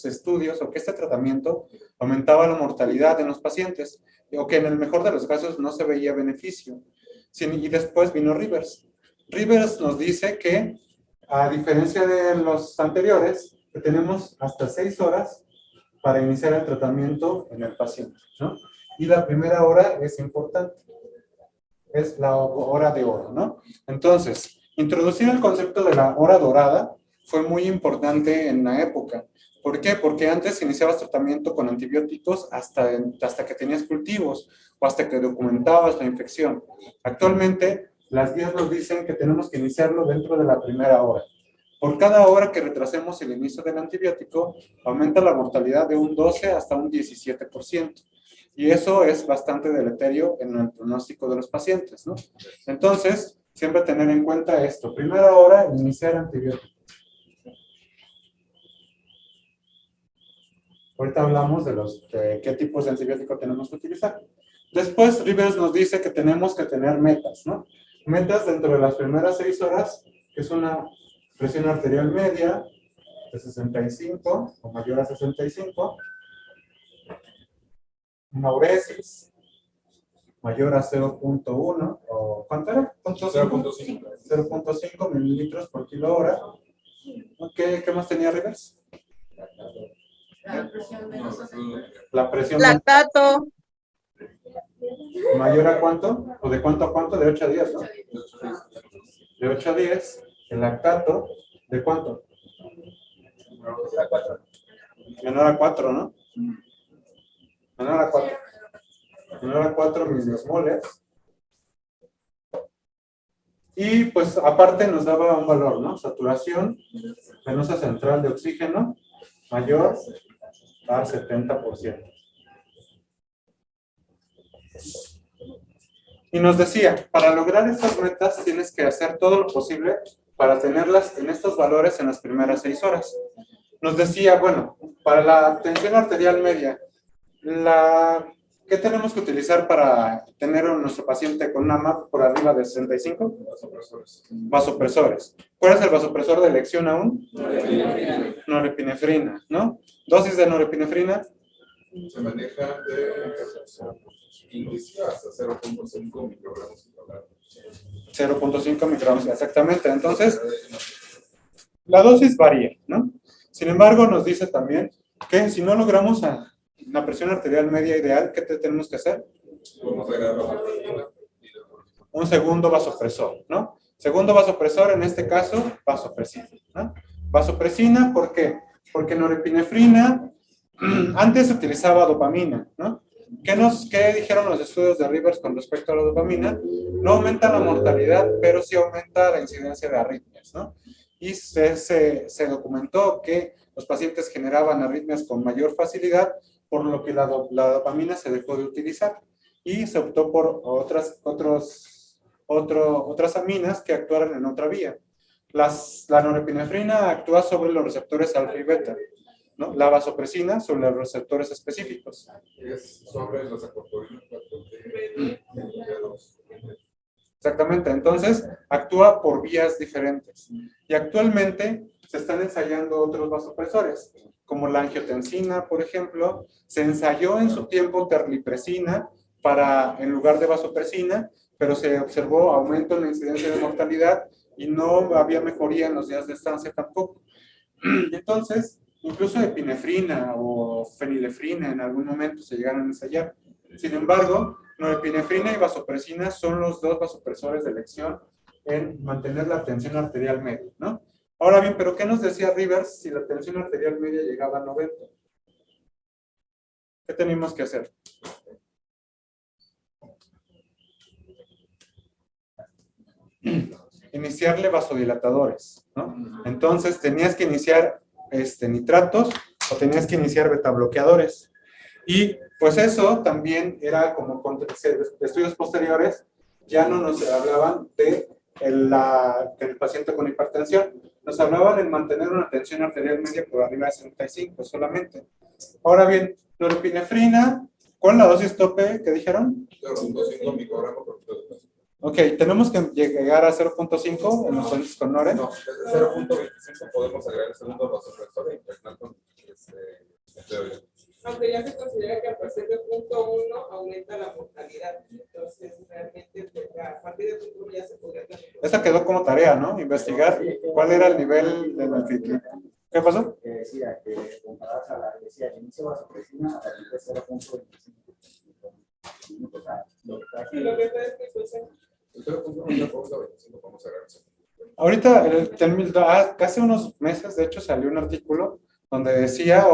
estudios o que este tratamiento aumentaba la mortalidad en los pacientes o que en el mejor de los casos no se veía beneficio. Y después vino Rivers. Rivers nos dice que, a diferencia de los anteriores, que tenemos hasta 6 horas para iniciar el tratamiento en el paciente, ¿no? Y la primera hora es importante. Es la hora de oro, ¿no? Entonces, introducir el concepto de la hora dorada fue muy importante en la época. ¿Por qué? Porque antes iniciabas tratamiento con antibióticos hasta que tenías cultivos o hasta que documentabas la infección. Actualmente, las guías nos dicen que tenemos que iniciarlo dentro de la primera hora. Por cada hora que retrasemos el inicio del antibiótico, aumenta la mortalidad de un 12 hasta un 17%. Y eso es bastante deleterio en el pronóstico de los pacientes, ¿no? Entonces, siempre tener en cuenta esto. Primera hora, iniciar antibiótico. Ahorita hablamos de qué tipos de antibiótico tenemos que utilizar. Después, Rivers nos dice que tenemos que tener metas, ¿no? Metas dentro de las primeras 6 horas, que es una presión arterial media de 65 o mayor a 65, una uresis mayor a 0.1 o ¿cuánto era? 0.5. 0.5 mililitros por kilo hora. ¿Qué más tenía Rivers? La presión menos La presión Lactato. mayor a cuánto, o de cuánto a cuánto, de 8 a 10, ¿no? De 8 a 10, el lactato, ¿de cuánto? Menor a 4, ¿no? Menor a 4. Menor a 4 milismoles. Y pues aparte nos daba un valor, ¿no? Saturación venosa central de oxígeno mayor a 70%. Y nos decía, para lograr estas metas tienes que hacer todo lo posible para tenerlas en estos valores en las primeras 6 horas. Nos decía, bueno, para la tensión arterial media, ¿qué tenemos que utilizar para tener a nuestro paciente con una MAP por arriba de 65? Vasopresores. ¿Cuál es el vasopresor de elección aún? Norepinefrina, ¿no? Dosis de norepinefrina. Se maneja de inicio hasta 0.5 microgramos por gramo. 0.5 microgramos, exactamente. Entonces, la dosis varía, ¿no? Sin embargo, nos dice también que si no logramos la presión arterial media ideal, ¿qué tenemos que hacer? Vamos a agregar la Un segundo vasopresor, ¿no? Segundo vasopresor, en este caso, vasopresina, ¿no? Vasopresina, ¿por qué? Porque norepinefrina, antes se utilizaba dopamina, ¿no? ¿Qué dijeron los estudios de Rivers con respecto a la dopamina? No aumenta la mortalidad, pero sí aumenta la incidencia de arritmias, ¿no? Y se documentó que los pacientes generaban arritmias con mayor facilidad, por lo que la dopamina se dejó de utilizar y se optó por otras aminas que actuaran en otra vía. La norepinefrina actúa sobre los receptores alfa y beta, ¿no? La vasopresina sobre los receptores específicos. Es sobre los acotorinos 4T. Exactamente, entonces actúa por vías diferentes. Y actualmente se están ensayando otros vasopresores, como la angiotensina, por ejemplo. Se ensayó en su tiempo terlipresina en lugar de vasopresina, pero se observó aumento en la incidencia de mortalidad y no había mejoría en los días de estancia tampoco. Entonces, incluso epinefrina o fenilefrina en algún momento se llegaron a ensayar. Sin embargo, norepinefrina y vasopresina son los dos vasopresores de elección en mantener la tensión arterial media, ¿no? Ahora bien, ¿pero qué nos decía Rivers si la tensión arterial media llegaba a 90? ¿Qué teníamos que hacer? Iniciarle vasodilatadores, ¿no? Entonces tenías que iniciar nitratos o tenías que iniciar betabloqueadores. Y pues eso también era como con estudios posteriores, ya no nos hablaban de el paciente con hipertensión, nos hablaban en mantener una tensión arterial media por arriba de 65 solamente. Ahora bien, norepinefrina, ¿cuál es la dosis tope que dijeron? 0.5 microgramos por kilo de peso. Ok, ¿tenemos que llegar a 0.5 en los pacientes con NORE? No, desde 0.25 podemos agregar el segundo vasopresor e impregnar con esteroide. Aunque ya se considera que a partir de punto 1 aumenta la mortalidad. Entonces, realmente, a partir de punto 1 ya se podría tener. Esa quedó como tarea, ¿no? Investigar cuál era el nivel de la... ¿Qué pasó? Que decía que comparadas a la decía el inicio vasopresina a nivel de 0.25. Sí, lo que está escrito es El 0.25 vamos a agregar. Ahorita, hace unos meses, de hecho, salió un artículo donde decía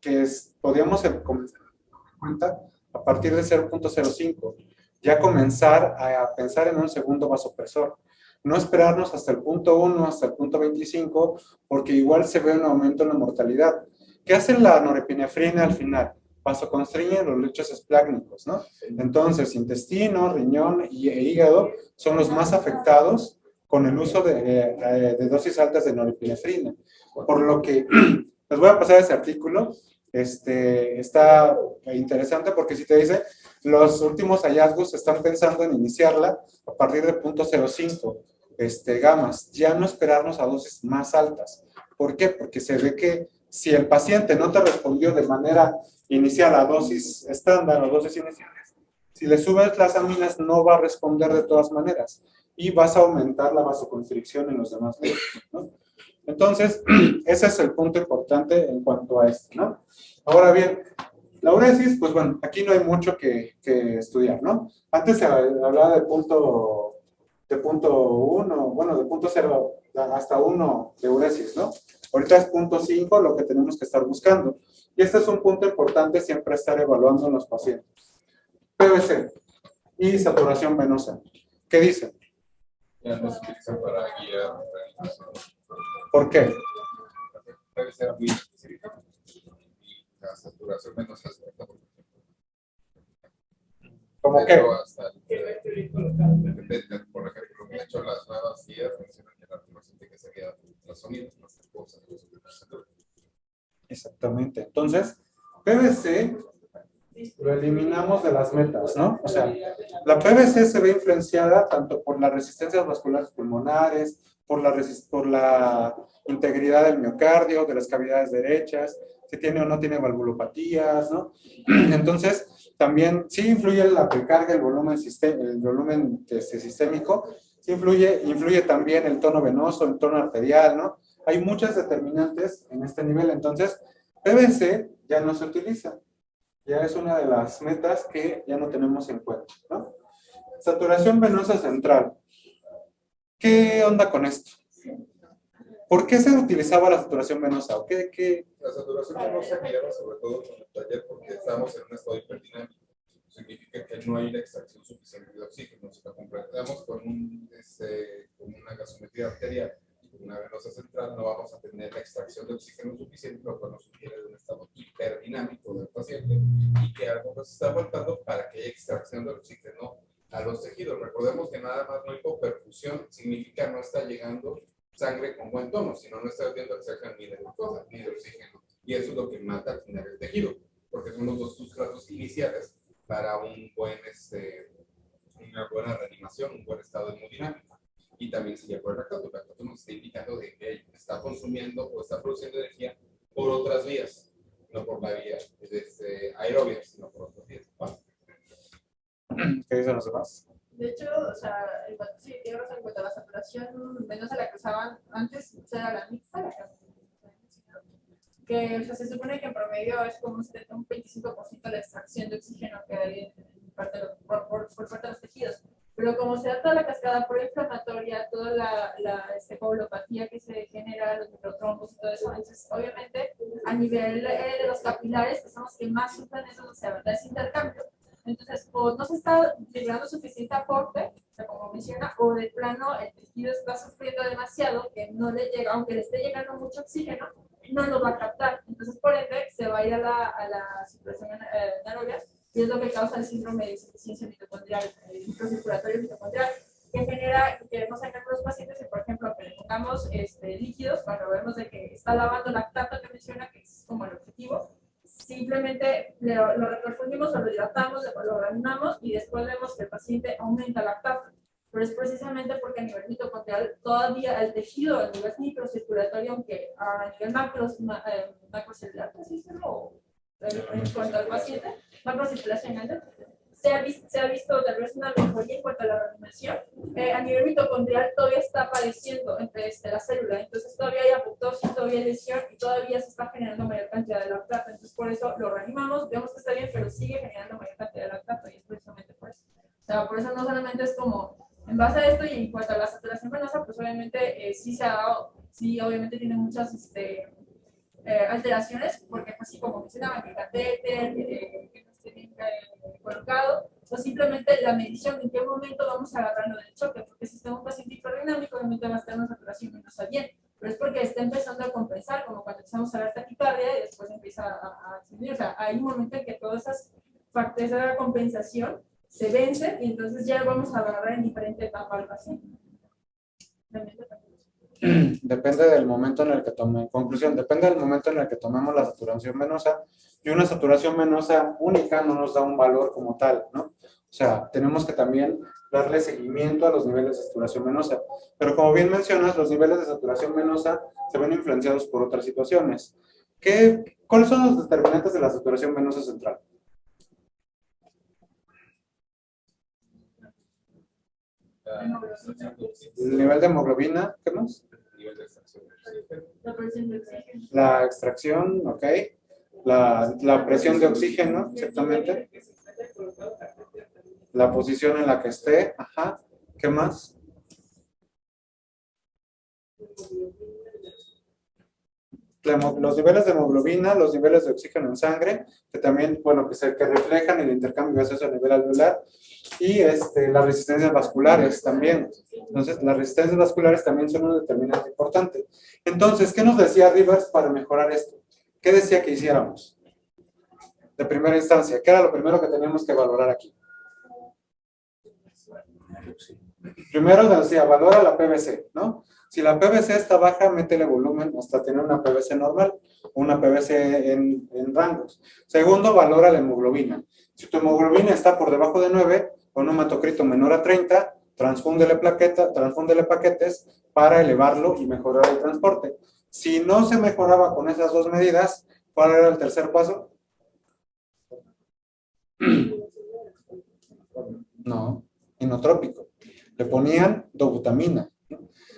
que podíamos comenzar a cuenta a partir de 0.05, ya comenzar a pensar en un segundo vasopresor. No esperarnos hasta el punto 1, hasta el punto 25, porque igual se ve un aumento en la mortalidad. ¿Qué hace la norepinefrina al final? Vasoconstriñe los lechos esplácnicos, ¿no? Entonces, intestino, riñón e hígado son los más afectados con el uso de dosis altas de norepinefrina. Por lo que les voy a pasar ese artículo. Está interesante porque si te dice, los últimos hallazgos están pensando en iniciarla a partir de 0.05 gamas, ya no esperarnos a dosis más altas. ¿Por qué? Porque se ve que si el paciente no te respondió de manera inicial a dosis estándar o dosis iniciales, Si le subes las aminas no va a responder de todas maneras y vas a aumentar la vasoconstricción en los demás grupos, ¿no? Entonces, ese es el punto importante en cuanto a esto, ¿no? Ahora bien, la uresis, pues bueno, aquí no hay mucho que estudiar, ¿no? Antes se hablaba de punto 1, bueno, de punto 0 hasta 1 de uresis, ¿no? Ahorita es punto 5 lo que tenemos que estar buscando. Y este es un punto importante siempre estar evaluando en los pacientes. PVC y saturación venosa. ¿Qué dicen? Ya no se utiliza para guiar reanimación. ¿Por qué? Debe ser muy específica y la saturación menos es 40%. ¿Cómo qué? Hasta por ejemplo, de hecho, las nuevas guías mencionan que la reanimación tiene que ser guiada por ultrasonido, no se puede usar. Exactamente. Entonces, PVC lo eliminamos de las metas, ¿no? O sea, la PVC se ve influenciada tanto por las resistencias vasculares pulmonares, por la integridad del miocardio, de las cavidades derechas, si tiene o no tiene valvulopatías, ¿no? Entonces, también sí influye la precarga, el volumen sistémico, sí influye también el tono venoso, el tono arterial, ¿no? Hay muchas determinantes en este nivel, entonces, PVC ya no se utiliza. Ya es una de las metas que ya no tenemos en cuenta, ¿no? Saturación venosa central. ¿Qué onda con esto? ¿Por qué se utilizaba la saturación venosa? ¿O qué? La saturación venosa guiaba sobre todo con el taller porque estamos en un estado hiperdinámico. Significa que no hay la extracción suficiente de oxígeno. Si lo completamos con una gasometría arterial y con una venosa central, no vamos a tener la extracción de oxígeno suficiente, lo cual nos sugiere de un estado hiperdinámico del paciente y que algo nos está faltando para que haya extracción del oxígeno a los tejidos. Recordemos que nada más no hipoperfusión significa no está llegando sangre con buen tono, sino no está viendo extracción ni de glucosa ni de oxígeno. Y eso es lo que mata al final el tejido, porque son los dos sustratos iniciales para una buena reanimación, un buen estado hemodinámico. Y también se lleva el lactato. El lactato nos está indicando de que está consumiendo o está produciendo energía por otras vías, no por la vía aerobia, sino por otras vías. ¿Vale? ¿Qué dicen los demás? De hecho, o sea, sí, tienes razón en cuanto a la saturación venosa, la que usaban antes, o sea, la mixta, que o sea, se supone que en promedio es como un 25% de la extracción de oxígeno que hay por parte de los tejidos. Pero como se da toda la cascada proinflamatoria, toda la coagulopatía que se genera, los microtrombos y todo eso, entonces obviamente a nivel de los capilares, que son los que más sufren eso, o sea, ese intercambio. Entonces, o no se está liberando suficiente aporte, o sea, como menciona, o de plano el tejido está sufriendo demasiado, que no le llega, aunque le esté llegando mucho oxígeno, no lo va a captar. Entonces, por ende, se va a ir a la circulación anaerobia, y es lo que causa el síndrome de insuficiencia mitocondrial, microcirculatorio mitocondrial, que genera que no sacar los pacientes, y por ejemplo, que le pongamos líquidos, cuando vemos de que está lavando lactato, que menciona que es como el objetivo, simplemente lo reperfundimos o lo hidratamos, lo reanimamos y después vemos que el paciente aumenta lactato. Pero es precisamente porque a nivel mitocondrial todavía el tejido, a nivel microcirculatorio, aunque a nivel macrocelular, en cuanto al paciente, macrocirculación, se ha visto tal vez una mejoría en cuanto a la reanimación. A nivel mitocondrial todavía está apareciendo entre la célula, entonces todavía hay apoptosis, todavía hay lesión y todavía se está generando mayor cantidad de lactato. Entonces por eso lo reanimamos, vemos que está bien, pero sigue generando mayor cantidad de lactato y es precisamente por eso. O sea, por eso no solamente es como en base a esto y en cuanto a la saturación venosa, pues obviamente sí se ha dado, sí obviamente tiene muchas alteraciones, porque pues sí, como mencionaba, que el catéter, que no esté bien colocado, o simplemente la medición de en qué momento vamos a agarrarlo del choque, porque si está un paciente hiperdinámico, obviamente va a estar una saturación venosa bien, pero es porque está empezando a compensar, como cuando empezamos a ver taquicardia y después empieza a ascender. O sea, hay un momento en que todas esas partes de la compensación se vencen y entonces ya vamos a agarrar en diferente etapa al paciente. Depende del momento en el que tomemos, en conclusión, depende del momento en el que tomemos la saturación venosa, y una saturación venosa única no nos da un valor como tal, ¿no? O sea, tenemos que también darle seguimiento a los niveles de saturación venosa, pero como bien mencionas, los niveles de saturación venosa se ven influenciados por otras situaciones. ¿Cuáles son los determinantes de la saturación venosa central? El nivel de hemoglobina, ¿qué más? El nivel de extracción de oxígeno. La presión de oxígeno. La extracción, ok. La presión de oxígeno, exactamente. La posición en la que esté, ajá. ¿Qué más? Los niveles de hemoglobina, los niveles de oxígeno en sangre, que también, bueno, que reflejan el intercambio gaseoso a nivel alveolar, y las resistencias vasculares también. Entonces, las resistencias vasculares también son un determinante importante. Entonces, ¿qué nos decía Rivers para mejorar esto? ¿Qué decía que hiciéramos? De primera instancia, ¿qué era lo primero que teníamos que valorar aquí? Primero decía, valora la PVC, ¿no? Si la PVC está baja, métele volumen hasta tener una PVC normal, una PVC en rangos. Segundo, valora la hemoglobina. Si tu hemoglobina está por debajo de 9, con un hematocrito menor a 30, transfúndele paquetes para elevarlo y mejorar el transporte. Si no se mejoraba con esas dos medidas, ¿cuál era el tercer paso? No, inotrópico. Le ponían dobutamina.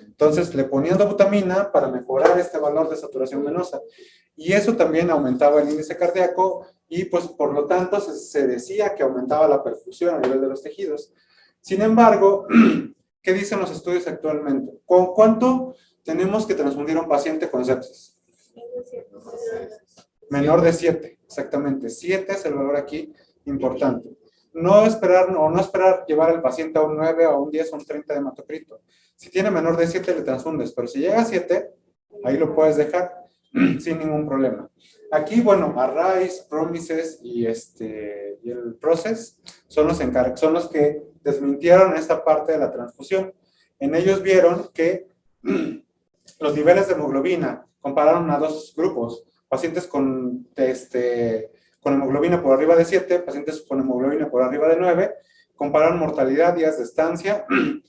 Entonces le ponían dobutamina para mejorar este valor de saturación venosa. Y eso también aumentaba el índice cardíaco y pues por lo tanto se decía que aumentaba la perfusión a nivel de los tejidos. Sin embargo, ¿qué dicen los estudios actualmente? ¿Con cuánto tenemos que transfundir a un paciente con sepsis? Menor de 7, exactamente. 7 es el valor aquí importante. No esperar llevar al paciente a un 9, a un 10, a un 30 de hematocrito. Si tiene menor de 7 le transfundes, pero si llega a 7, ahí lo puedes dejar sin ningún problema. Aquí, bueno, Arrays, Promises y el Process son los que desmintieron esta parte de la transfusión. En ellos vieron que los niveles de hemoglobina compararon a dos grupos, pacientes con hemoglobina por arriba de 7, pacientes con hemoglobina por arriba de 9, compararon mortalidad, días de estancia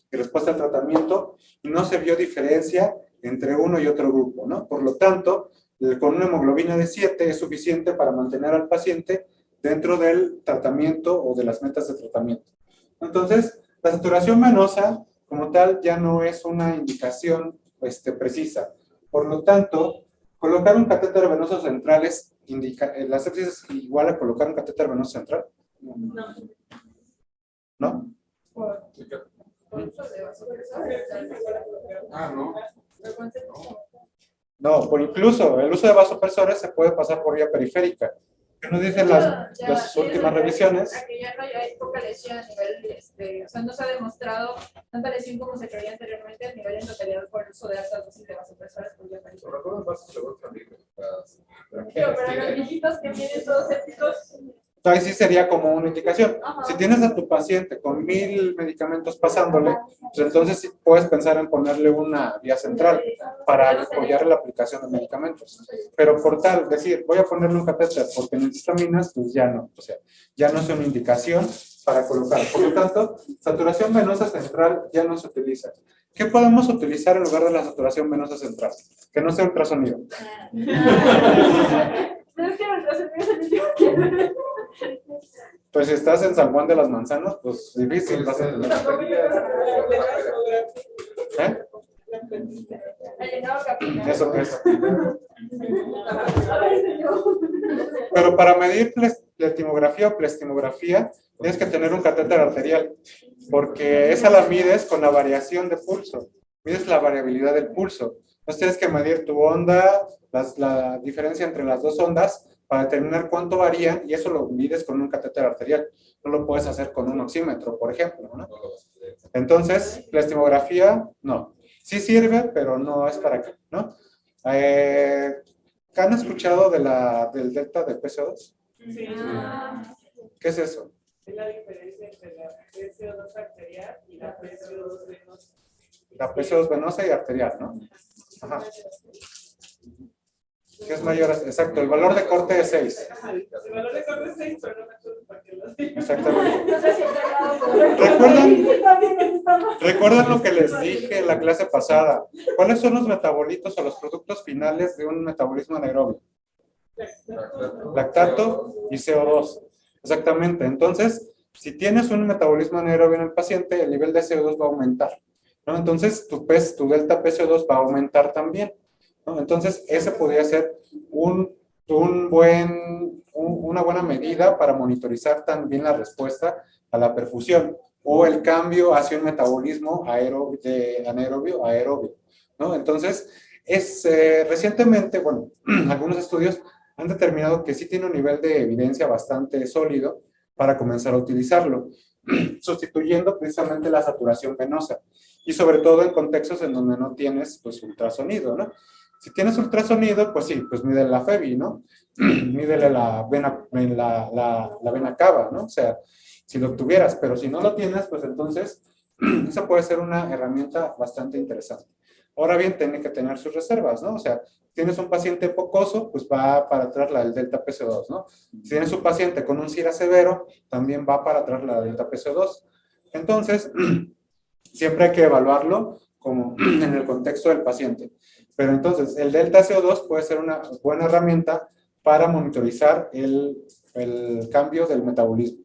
y respuesta al tratamiento, y no se vio diferencia entre uno y otro grupo, ¿no? Por lo tanto, con una hemoglobina de 7 es suficiente para mantener al paciente dentro del tratamiento o de las metas de tratamiento. Entonces, la saturación venosa, como tal, ya no es una indicación precisa. Por lo tanto, colocar un catéter venoso central ¿la sepsis es igual a colocar un catéter venoso central? ¿No? No. No, por incluso el uso de vasopresores se puede pasar por vía periférica. ¿Qué nos dicen las últimas revisiones? Que ya no hay poca lesión a nivel, o sea, no se ha demostrado tanta lesión como se creía anteriormente a nivel endotelial por el uso de altas dosis de vasopresores por vía periférica. Sobre todo en vasos de otro amigo. Pero los viejitos que vienen todos sépticos. Ahí sí sería como una indicación. Ajá. Si tienes a tu paciente con 1000 medicamentos pasándole, pues entonces sí puedes pensar en ponerle una vía central para apoyar la aplicación de medicamentos. Pero por tal, decir, voy a ponerle un catéter porque necesita minas, pues ya no. O sea, ya no es una indicación para colocar. Por lo tanto, saturación venosa central ya no se utiliza. ¿Qué podemos utilizar en lugar de la saturación venosa central? Que no sea ultrasonido. Pero es que el ultrasonido es Pues si estás en San Juan de las Manzanas, pues difícil. vas a tener. ¿Eh? ¿Eso qué es? Pero para medir pletimografía o plestimografía, tienes que tener un catéter arterial, porque esa la mides con la variación de pulso, mides la variabilidad del pulso. Entonces tienes que medir tu onda, la diferencia entre las dos ondas, para determinar cuánto varían, y eso lo mides con un catéter arterial. No lo puedes hacer con un oxímetro, por ejemplo, ¿no? Entonces, plestimografía, no. Sí sirve, pero no es para qué, ¿no? ¿Han escuchado del delta de PCO2? Sí. ¿Qué es eso? Es la diferencia entre la PCO2 arterial y la PCO2 venosa. La PCO2 venosa y arterial, ¿no? Ajá. ¿Qué es mayor? Exacto, el valor de corte es 6. Ajá, el valor de corte es 6, pero no me acuerdo para qué lo digo. Exactamente. No sé si ¿Recuerdan lo que les dije en la clase pasada? ¿Cuáles son los metabolitos o los productos finales de un metabolismo anaerobio? Lactato y CO2. Exactamente. Entonces, Si tienes un metabolismo anaerobio en el paciente, el nivel de CO2 va a aumentar, ¿no? Entonces, tu delta PCO2 va a aumentar también, ¿no? Entonces, ese podría ser una buena medida para monitorizar también la respuesta a la perfusión o el cambio hacia un metabolismo de anaerobio a aerobio, ¿no? Entonces, recientemente, bueno, algunos estudios han determinado que sí tiene un nivel de evidencia bastante sólido para comenzar a utilizarlo, sustituyendo precisamente la saturación venosa y sobre todo en contextos en donde no tienes pues ultrasonido, ¿no? Si tienes ultrasonido, pues sí, pues mídele la FEBI, ¿no? Mídele la vena, la vena cava, ¿no? O sea, si lo tuvieras, pero si no lo tienes, pues entonces esa puede ser una herramienta bastante interesante. Ahora bien, tiene que tener sus reservas, ¿no? O sea, tienes un paciente pocoso, pues va para atrás la del delta PCO2, ¿no? Si tienes un paciente con un SIRA severo, también va para atrás la delta PCO2. Entonces, siempre hay que evaluarlo como en el contexto del paciente. Pero entonces, el delta CO2 puede ser una buena herramienta para monitorizar el cambio del metabolismo.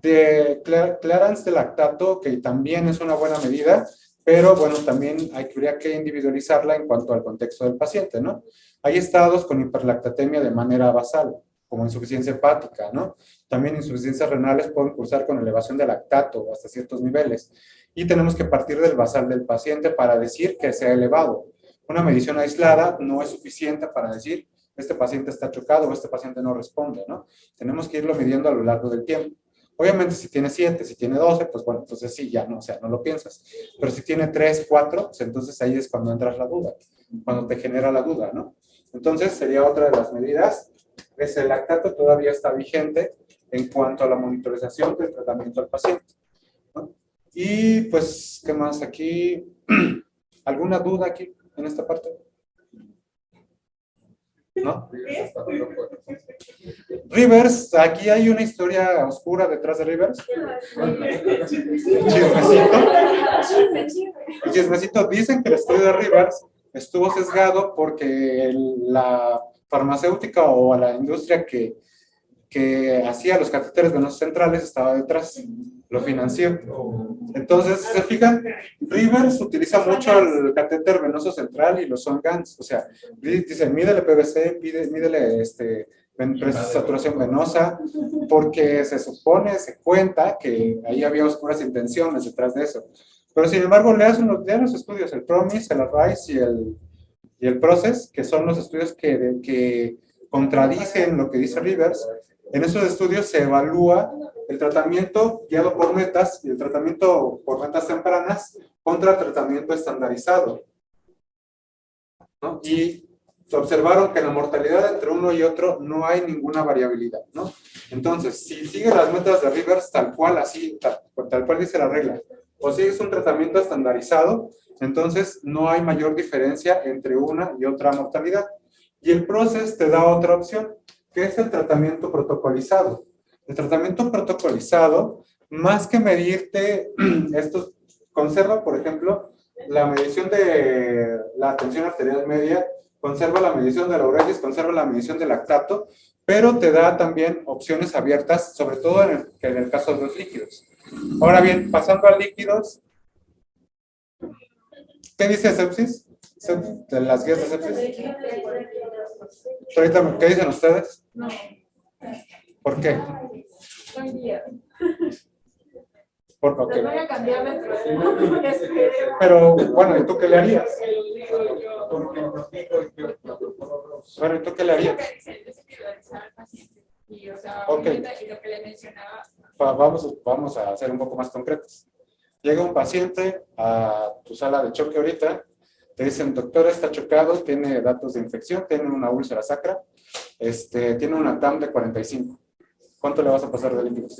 De clearance de lactato, que también es una buena medida, pero bueno, también habría que individualizarla en cuanto al contexto del paciente, ¿no? Hay estados con hiperlactatemia de manera basal, como insuficiencia hepática, ¿no? También insuficiencias renales pueden cursar con elevación de lactato hasta ciertos niveles. Y tenemos que partir del basal del paciente para decir que sea elevado. Una medición aislada no es suficiente para decir este paciente está chocado o este paciente no responde, ¿no? Tenemos que irlo midiendo a lo largo del tiempo. Obviamente, si tiene 7, si tiene 12, pues bueno, entonces sí, ya no, o sea, no lo piensas. Pero si tiene 3, 4, pues entonces ahí es cuando entras la duda, cuando te genera la duda, ¿no? Entonces sería otra de las medidas. Ese lactato todavía está vigente en cuanto a la monitorización del tratamiento al paciente, ¿no? Y pues, ¿qué más aquí? ¿Alguna duda aquí en esta parte? ¿No? Rivers, aquí hay una historia oscura detrás de Rivers. El chismecito dicen que el estudio de Rivers estuvo sesgado porque la farmacéutica o la industria que hacía los catéteres venosos centrales estaba detrás, lo financió. Entonces, ¿se fijan? Rivers utiliza mucho el catéter venoso central y los Songans, o sea, dice, mídele PVC, mídele saturación venosa, porque se supone, se cuenta que ahí había oscuras intenciones detrás de eso. Pero sin embargo, lean los estudios, el PROMIS, el ARISE y el PROCES, que son los estudios que contradicen lo que dice Rivers. En esos estudios se evalúa el tratamiento guiado por metas y el tratamiento por metas tempranas contra el tratamiento estandarizado, ¿no? Y observaron que en la mortalidad entre uno y otro no hay ninguna variabilidad, ¿no? Entonces, si sigues las metas de Rivers tal cual, así, tal cual dice la regla, o sigues un tratamiento estandarizado, entonces no hay mayor diferencia entre una y otra mortalidad. Y el PROCES te da otra opción, que es el tratamiento protocolizado. El tratamiento protocolizado, más que medirte estos, conserva, por ejemplo, la medición de la tensión arterial media, conserva la medición de la uresis, conserva la medición del lactato, pero te da también opciones abiertas, sobre todo en el caso de los líquidos. Ahora bien, pasando a líquidos, ¿qué dice sepsis? De las guías de sepsis. Ahorita, ¿qué dicen ustedes? No. ¿Por qué? Buen día. Porque, okay. Les voy a cambiar la Pero, bueno, ¿y tú qué le harías? Bueno, ¿y tú qué le harías? Ok. Vamos a ser un poco más concretos. Llega un paciente a tu sala de choque ahorita, te dicen, doctor, está chocado, tiene datos de infección, tiene una úlcera sacra, tiene una TAM de 45. ¿Cuánto le vas a pasar de líquidos?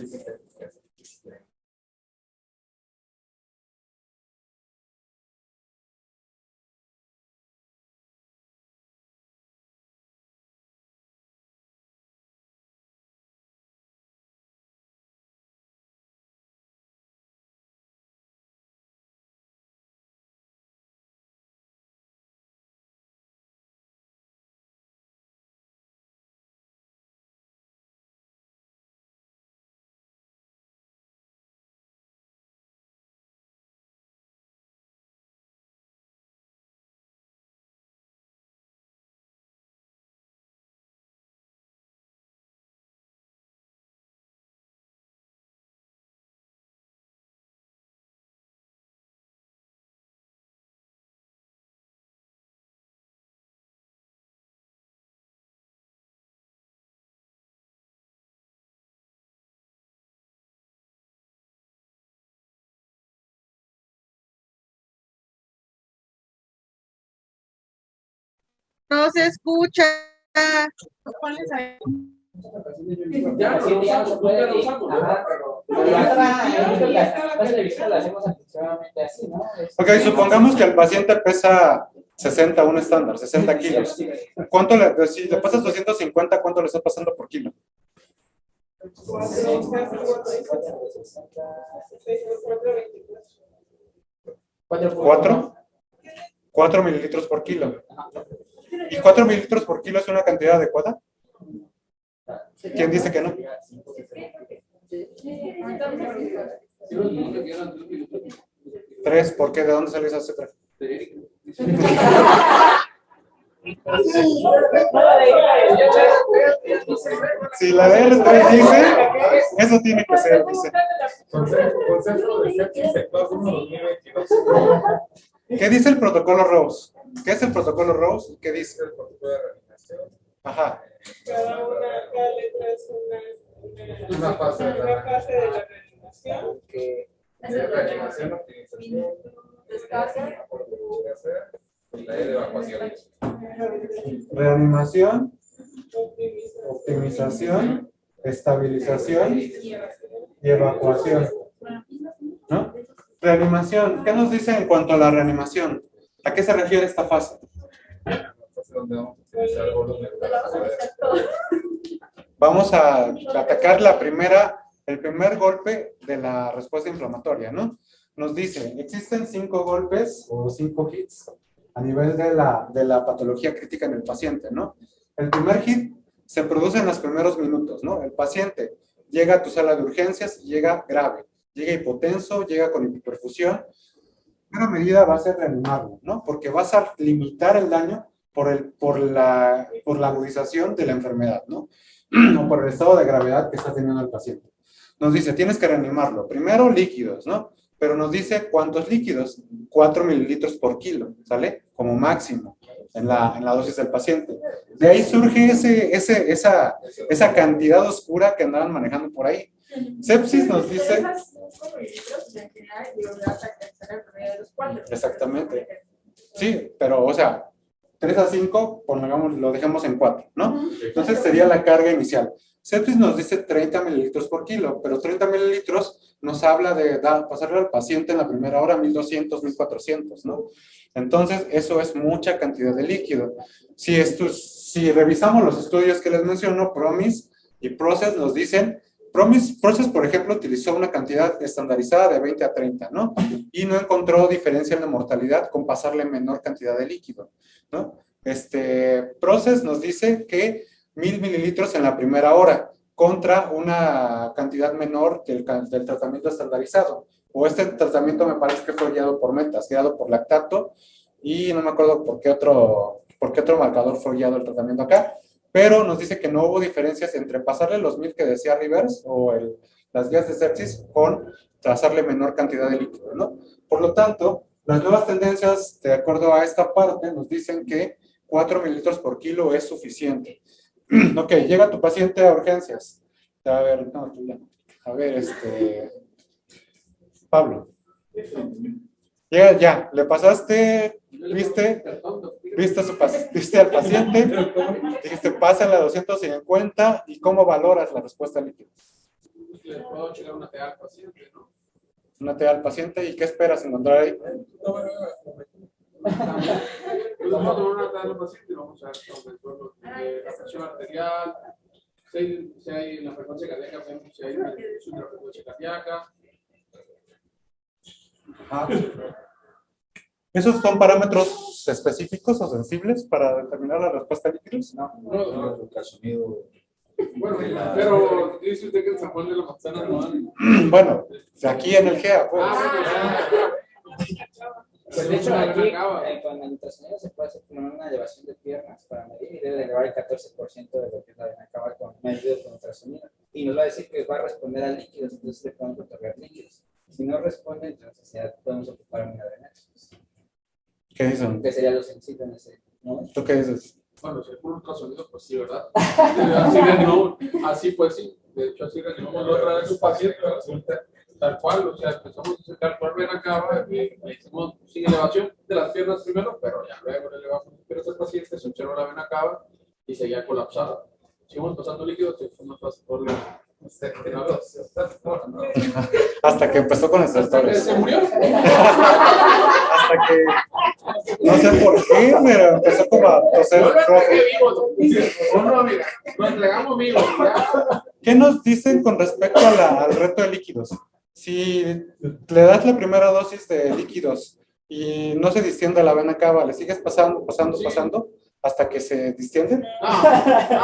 No se escucha. Ya no lo usamos, ya lo usamos. Ajá, pero las televisiones las hacemos aproximadamente así, ¿no? Ok, supongamos que el paciente pesa 60, un estándar, 60 kilos. ¿Cuánto si le pasas 250, cuánto le estás pasando por kilo? 4 mililitros por kilo. ¿Y 4 mililitros por kilo es una cantidad adecuada? ¿Quién dice que no? 3, ¿por qué? ¿De dónde salió esa cifra? Si la DR3 dice, eso tiene que ser, dice. Concepto de sepsis sector 1 2022. ¿Qué dice el protocolo Rose? ¿Qué es el protocolo Rose? ¿Qué dice? El protocolo de reanimación. Ajá. Cada letra es Una fase de la reanimación. De reanimación, optimización, Descarga. y la de evacuación. Reanimación, optimización, estabilización y evacuación. ¿No? Reanimación. ¿Qué nos dice en cuanto a la reanimación? ¿A qué se refiere esta fase? Donde vamos a utilizar volumen. Vamos a atacar el primer golpe de la respuesta inflamatoria, ¿no? Nos dice, existen 5 golpes o 5 hits a nivel de la patología crítica en el paciente, ¿no? El primer hit se produce en los primeros minutos, ¿no? El paciente llega a tu sala de urgencias y llega grave, llega hipotenso, llega con hipoperfusión. La primera medida va a ser reanimarlo, ¿no? Porque vas a limitar el daño por la agudización de la enfermedad, ¿no? O por el estado de gravedad que está teniendo el paciente. Nos dice, tienes que reanimarlo. Primero, líquidos, ¿no? Pero nos dice, ¿cuántos líquidos? 4 mililitros por kilo, ¿sale? Como máximo en la dosis del paciente. De ahí surge esa cantidad oscura que andaban manejando por ahí. Sepsis nos dice... Exactamente. Sí, pero, o sea, 3 a 5, pongamos, lo dejamos en 4, ¿no? Entonces sería la carga inicial. Sepsis nos dice 30 mililitros por kilo, pero 30 mililitros nos habla de pasarle al paciente en la primera hora 1200, 1400, ¿no? Entonces, eso es mucha cantidad de líquido. Si revisamos los estudios que les menciono, PROMIS y PROCESS nos dicen, PROCESS, por ejemplo, utilizó una cantidad estandarizada de 20 a 30, ¿no? Y no encontró diferencia en la mortalidad con pasarle menor cantidad de líquido, ¿no? PROCESS nos dice que 1000 mililitros en la primera hora contra una cantidad menor del tratamiento estandarizado. O este tratamiento me parece que fue guiado por metas, guiado por lactato, y no me acuerdo por qué otro marcador fue guiado el tratamiento acá, pero nos dice que no hubo diferencias entre pasarle los 1000 que decía Rivers o las guías de sepsis con trazarle menor cantidad de líquido, ¿no? Por lo tanto, las nuevas tendencias, de acuerdo a esta parte, nos dicen que 4 mililitros por kilo es suficiente. Ok, llega tu paciente a urgencias. A ver, no, ya. A ver, Pablo. Llega ya, le pasaste, viste al paciente, dijiste, pásale a 250, ¿y cómo valoras la respuesta líquida? Le puedo checar una TA al paciente, ¿no? Una TA al paciente, ¿y qué esperas encontrar ahí? Vamos a tomar una TA al paciente y vamos a ver la presión arterial, si hay la frecuencia cardíaca, vemos si hay una disminución de la frecuencia cardíaca. Ajá. ¿Esos son parámetros específicos o sensibles para determinar la respuesta a líquidos? No. El ultrasonido. Bueno, pero dice usted que el San Juan de la Manzana no hay. Bueno, aquí en el GEA, pues. Pues de hecho, aquí con el ultrasonido se puede hacer como una elevación de piernas para medir y debe de elevar el 14% de lo que es la vena cava con medido con ultrasonido. Y nos va a decir que va a responder a líquidos, entonces le podemos otorgar líquidos. Si no responde, entonces ya podemos ocupar una vena. ¿Qué dicen? Que sería lo sencillo en ese momento. ¿Tú qué dices? Bueno, si es por ultrasonido, pues sí, ¿verdad? Así reanimamos, así pues sí. De hecho, así reanimamos la otra vez su paciente. Resulta tal cual, o sea, empezamos a sacar por vena cava, le hicimos sin elevación de las piernas primero, pero ya luego le elevamos las piernas al paciente, se observó la vena cava y seguía colapsada. Seguimos pasando líquidos y fuimos por la... Hasta que empezó con Hasta que estertores. se murió. Hasta que, no sé por qué, pero empezó como a toser No lo rojo. entregué vivo, no, mira, lo entregamos vivo. Ya. ¿Qué nos dicen con respecto al reto de líquidos? Si le das la primera dosis de líquidos y no se distiende la vena cava, ¿le sigues pasando hasta que se distiende? ¿Hasta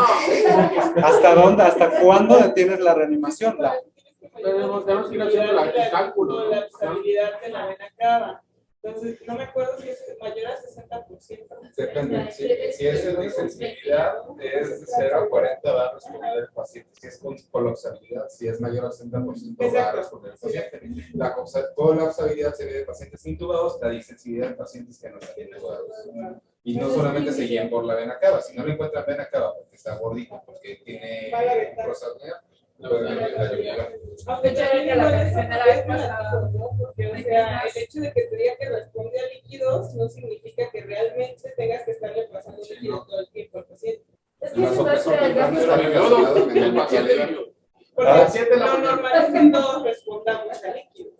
dónde? ¿Hasta cuándo detienes la reanimación? Tenemos que ir haciendo el cálculo, con la ¿no? estabilidad de la vena cava. Entonces, no me acuerdo si es mayor a 60%. Depende. Si es en disensibilidad, es de 0 a 40 va a responder el paciente. Si es con colapsabilidad, si es mayor a 60% va a responder el paciente. La colapsabilidad se ve de pacientes intubados, la disensibilidad de pacientes que no están intubados. Y no solamente se guían por la vena cava, si no lo encuentran vena cava porque está gordito, porque tiene prosapnea, Aunque ya no la vez pasada, ¿no? Porque, o sea, el hecho de que te diga que responde a líquidos no significa que realmente tengas que estarle pasando líquido todo el tiempo al paciente. Es que siento que el gasto Porque paciente lo normal es que todos respondamos a líquidos.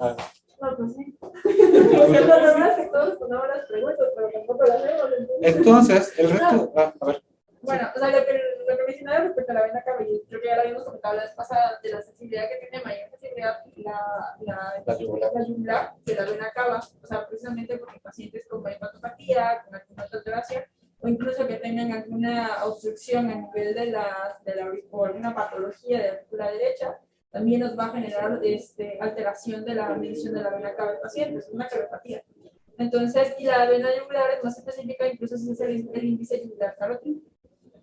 No, pues sí. Porque lo normal es que todos respondamos las preguntas, pero tampoco las hacemos. Entonces, el reto... a ver. Bueno, o sea, lo que mencionaba respecto a la vena cava, yo creo que ya lo habíamos comentado la vez pasada, de la sensibilidad que tiene mayor sensibilidad la yugular de la vena cava, o sea, precisamente porque pacientes con hepatopatía, con alguna alteración, o incluso que tengan alguna obstrucción a nivel de o alguna patología de la aurícula derecha, también nos va a generar alteración de la medición de la vena cava del paciente, es una cardiopatía. Entonces, y la vena yugular es más específica, incluso si es el índice yugular carótido.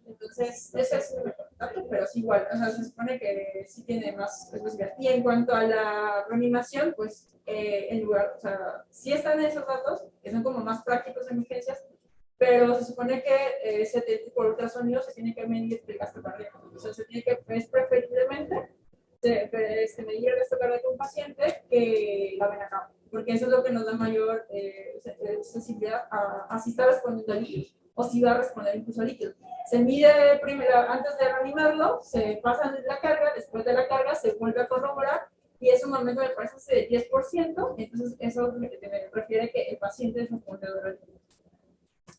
Entonces, ese es un dato, pero es igual, o sea, se supone que sí tiene más especificidad. Y en cuanto a la reanimación, pues, en lugar, o sea, sí están esos datos, que son como más prácticos en urgencias, pero se supone que por ultrasonido se tiene que medir el gasto cardíaco. O sea, es preferiblemente medir el gasto cardíaco de un paciente que la vena cava, porque eso es lo que nos da mayor sensibilidad a si está respondiendo a líquidos o si va a responder incluso a líquidos. Se mide primero, antes de reanimarlo, se pasa la carga, después de la carga se vuelve a corroborar y es un aumento de presencia de 10%, entonces eso es lo que te refiere que el paciente es respondedor a líquidos.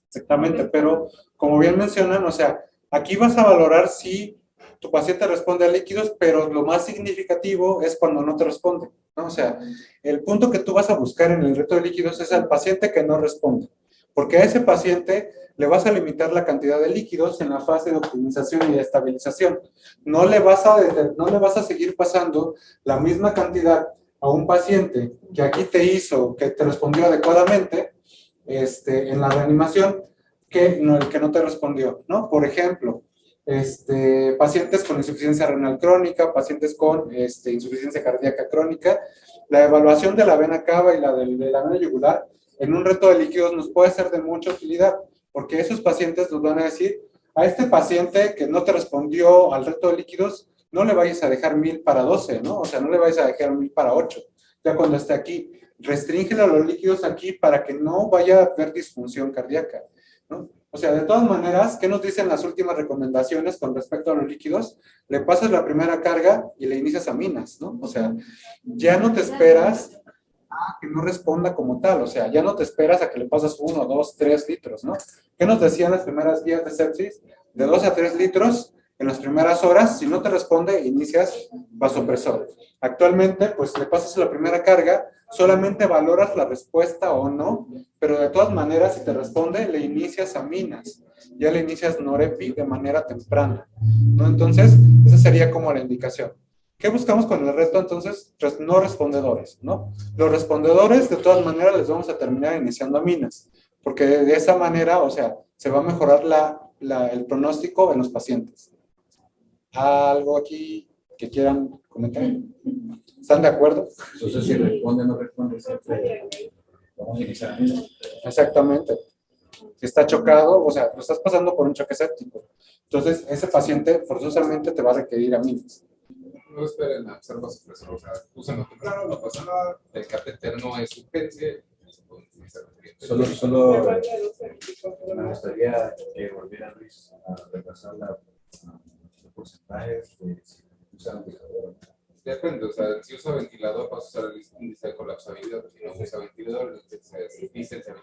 Exactamente, pero como bien mencionan, o sea, aquí vas a valorar si tu paciente responde a líquidos, pero lo más significativo es cuando no te responde, ¿no? O sea, el punto que tú vas a buscar en el reto de líquidos es al paciente que no responde, porque a ese paciente le vas a limitar la cantidad de líquidos en la fase de optimización y de estabilización. No le vas a seguir pasando la misma cantidad a un paciente que aquí que te respondió adecuadamente en la reanimación, que el que no te respondió, ¿no? Por ejemplo, pacientes con insuficiencia renal crónica, pacientes con insuficiencia cardíaca crónica, la evaluación de la vena cava y de la vena yugular en un reto de líquidos nos puede ser de mucha utilidad, porque esos pacientes nos van a decir, a este paciente que no te respondió al reto de líquidos, no le vayas a dejar 1000 para 12, ¿no? O sea, no le vayas a dejar 1000 para 8. Ya cuando esté aquí, restríngele los líquidos aquí para que no vaya a haber disfunción cardíaca, ¿no? O sea, de todas maneras, ¿qué nos dicen las últimas recomendaciones con respecto a los líquidos? Le pasas la primera carga y le inicias aminas, ¿no? O sea, ya no te esperas a que no responda como tal, o sea, ya no te esperas a que le pases 1, 2, 3 litros, ¿no? ¿Qué nos decían las primeras guías de sepsis? De 2 a 3 litros en las primeras horas, si no te responde, inicias vasopresor. Actualmente, pues le pasas la primera carga, solamente valoras la respuesta o no, pero de todas maneras, si te responde, le inicias aminas, ya le inicias norepi de manera temprana, ¿no? Entonces, esa sería como la indicación. ¿Qué buscamos con el reto? Entonces, no respondedores, ¿no? Los respondedores, de todas maneras, les vamos a terminar iniciando aminas, porque de esa manera, o sea, se va a mejorar el pronóstico en los pacientes. ¿Algo aquí que quieran comentar? ¿Están de acuerdo? Entonces, si responde o no responde, siempre vamos a iniciar aminas. Exactamente. Si está chocado, o sea, lo estás pasando por un choque séptico. Entonces, ese paciente forzosamente te va a requerir aminas. No esperen a hacer vasopresor, o sea, úsenlo temprano, no pasa nada, el catéter no es urgencia. Solo me gustaría que volviera Luis a repasar los porcentajes de si usa ventilador. Depende, o sea, si usa ventilador vas a usar el índice de colapsabilidad, si no usa ventilador, el índice de sensibilidad.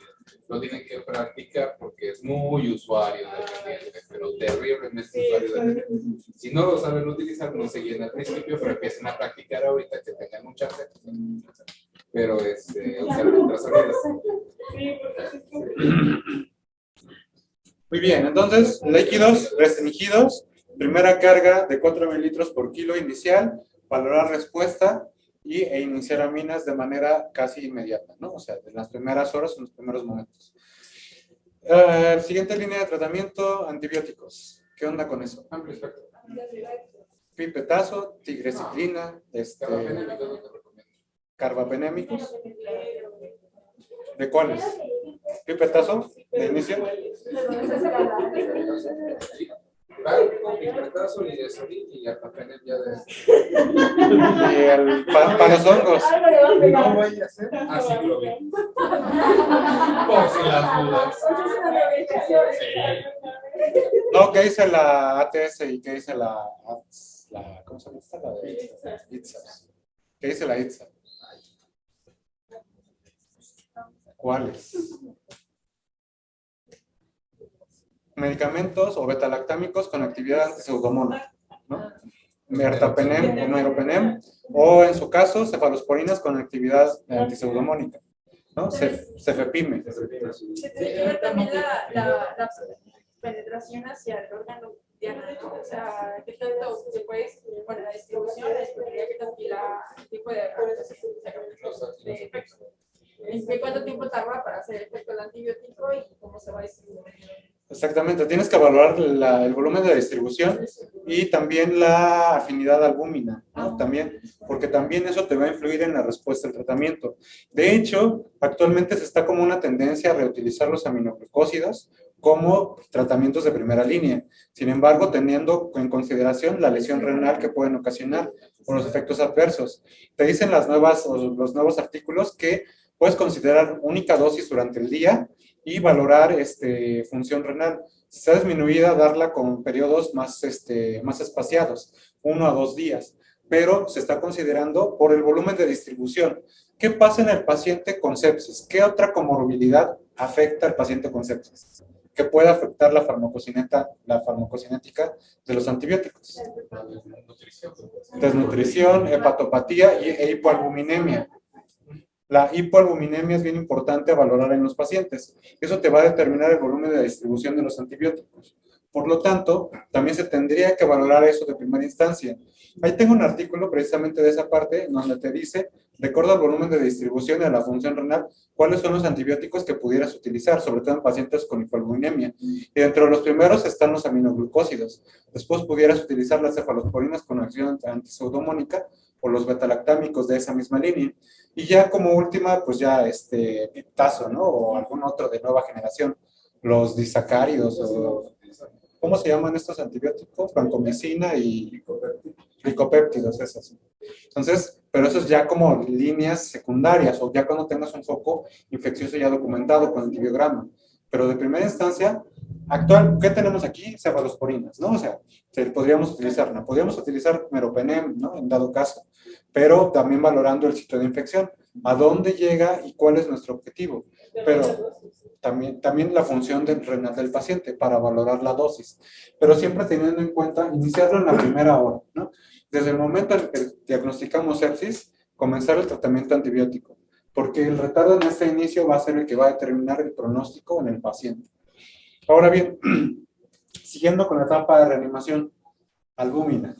Lo tienen que practicar porque es muy usuario dependiente, pero terriblemente usuario dependiente. Si no lo saben utilizar, no se guíen al principio, pero empiecen a practicar ahorita que tengan mucha fe. Pero usar otras salidas. Muy bien, entonces, líquidos restringidos, primera carga de 4 mililitros por kilo inicial, valorar respuesta e iniciar aminas de manera casi inmediata, ¿no? O sea, en las primeras horas, en los primeros momentos. Siguiente línea de tratamiento, antibióticos. ¿Qué onda con eso? Amplio espectro. Pipetazo, tigreciclina, carbapenémicos. ¿De cuáles? ¿Pipetazo? ¿De inicio? Pipetazo, lidesolín y artapenem ya de... Y para los hongos. No vaya a ser así lo vi. Por si las dudas. No, ¿qué dice la ATS y qué dice la ¿cómo se llama esta? La de ITSA. ¿Qué dice la ITSA? ¿Cuáles? Medicamentos o betalactámicos con actividad antipseudomona, ¿no? Mertapenem o meropenem, o en su caso, cefalosporinas con actividad antipseudomónica, ¿no? Cefepime. Se tiene también la penetración hacia el órgano diana, o sea, qué tanto se puede, bueno, la distribución, la disponibilidad, qué tanto el tipo de efecto. ¿En cuánto tiempo tarda para hacer el efecto del antibiótico y cómo se va a distribuir? Exactamente, tienes que evaluar el volumen de distribución y también la afinidad albúmina, ¿no? También, porque también eso te va a influir en la respuesta al tratamiento. De hecho, actualmente se está como una tendencia a reutilizar los aminoglucósidos como tratamientos de primera línea. Sin embargo, teniendo en consideración la lesión renal que pueden ocasionar por los efectos adversos. Te dicen los nuevos artículos que puedes considerar única dosis durante el día y valorar función renal. Si está disminuida, darla con periodos más espaciados, 1 a 2 días, pero se está considerando por el volumen de distribución. ¿Qué pasa en el paciente con sepsis? ¿Qué otra comorbilidad afecta al paciente con sepsis? Que puede afectar la farmacocinética de los antibióticos. Desnutrición, hepatopatía e hipoalbuminemia. La hipoalbuminemia es bien importante valorar en los pacientes. Eso te va a determinar el volumen de distribución de los antibióticos. Por lo tanto, también se tendría que valorar eso de primera instancia. Ahí tengo un artículo precisamente de esa parte donde te dice, de acuerdo al volumen de distribución y a la función renal, cuáles son los antibióticos que pudieras utilizar, sobre todo en pacientes con hipoalbuminemia. Y dentro de los primeros están los aminoglucósidos. Después pudieras utilizar las cefalosporinas con acción antipseudomónica o los betalactámicos de esa misma línea. Y ya como última, pues ya piptazo, ¿no? O algún otro de nueva generación. Los disacáridos o... ¿Cómo se llaman estos antibióticos? Vancomicina y glicopéptidos, esas. Entonces, pero eso es ya como líneas secundarias o ya cuando tengas un foco infeccioso ya documentado con antibiograma. Pero de primera instancia, actual, ¿qué tenemos aquí? Cefalosporinas, ¿no? O sea, podríamos utilizar meropenem, ¿no? En dado caso, pero también valorando el sitio de infección, a dónde llega y cuál es nuestro objetivo. Pero también la función renal del paciente para valorar la dosis, pero siempre teniendo en cuenta iniciarlo en la primera hora, ¿no? Desde el momento en que diagnosticamos sepsis, comenzar el tratamiento antibiótico, porque el retardo en este inicio va a ser el que va a determinar el pronóstico en el paciente. Ahora bien, siguiendo con la etapa de reanimación, albúmina.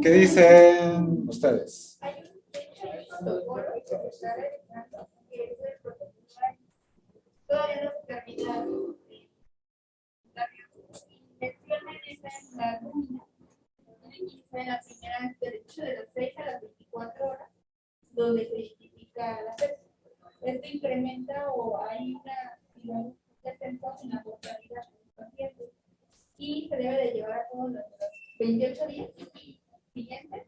¿Qué dicen ustedes? Todavía no se termina menciona en la albúmina, en la primera derecho de las 6 a las 24 horas, donde se identifica la sepsis. Esto incrementa o hay un descenso en la mortalidad de los pacientes y se debe de llevar a cabo los 28 días siguientes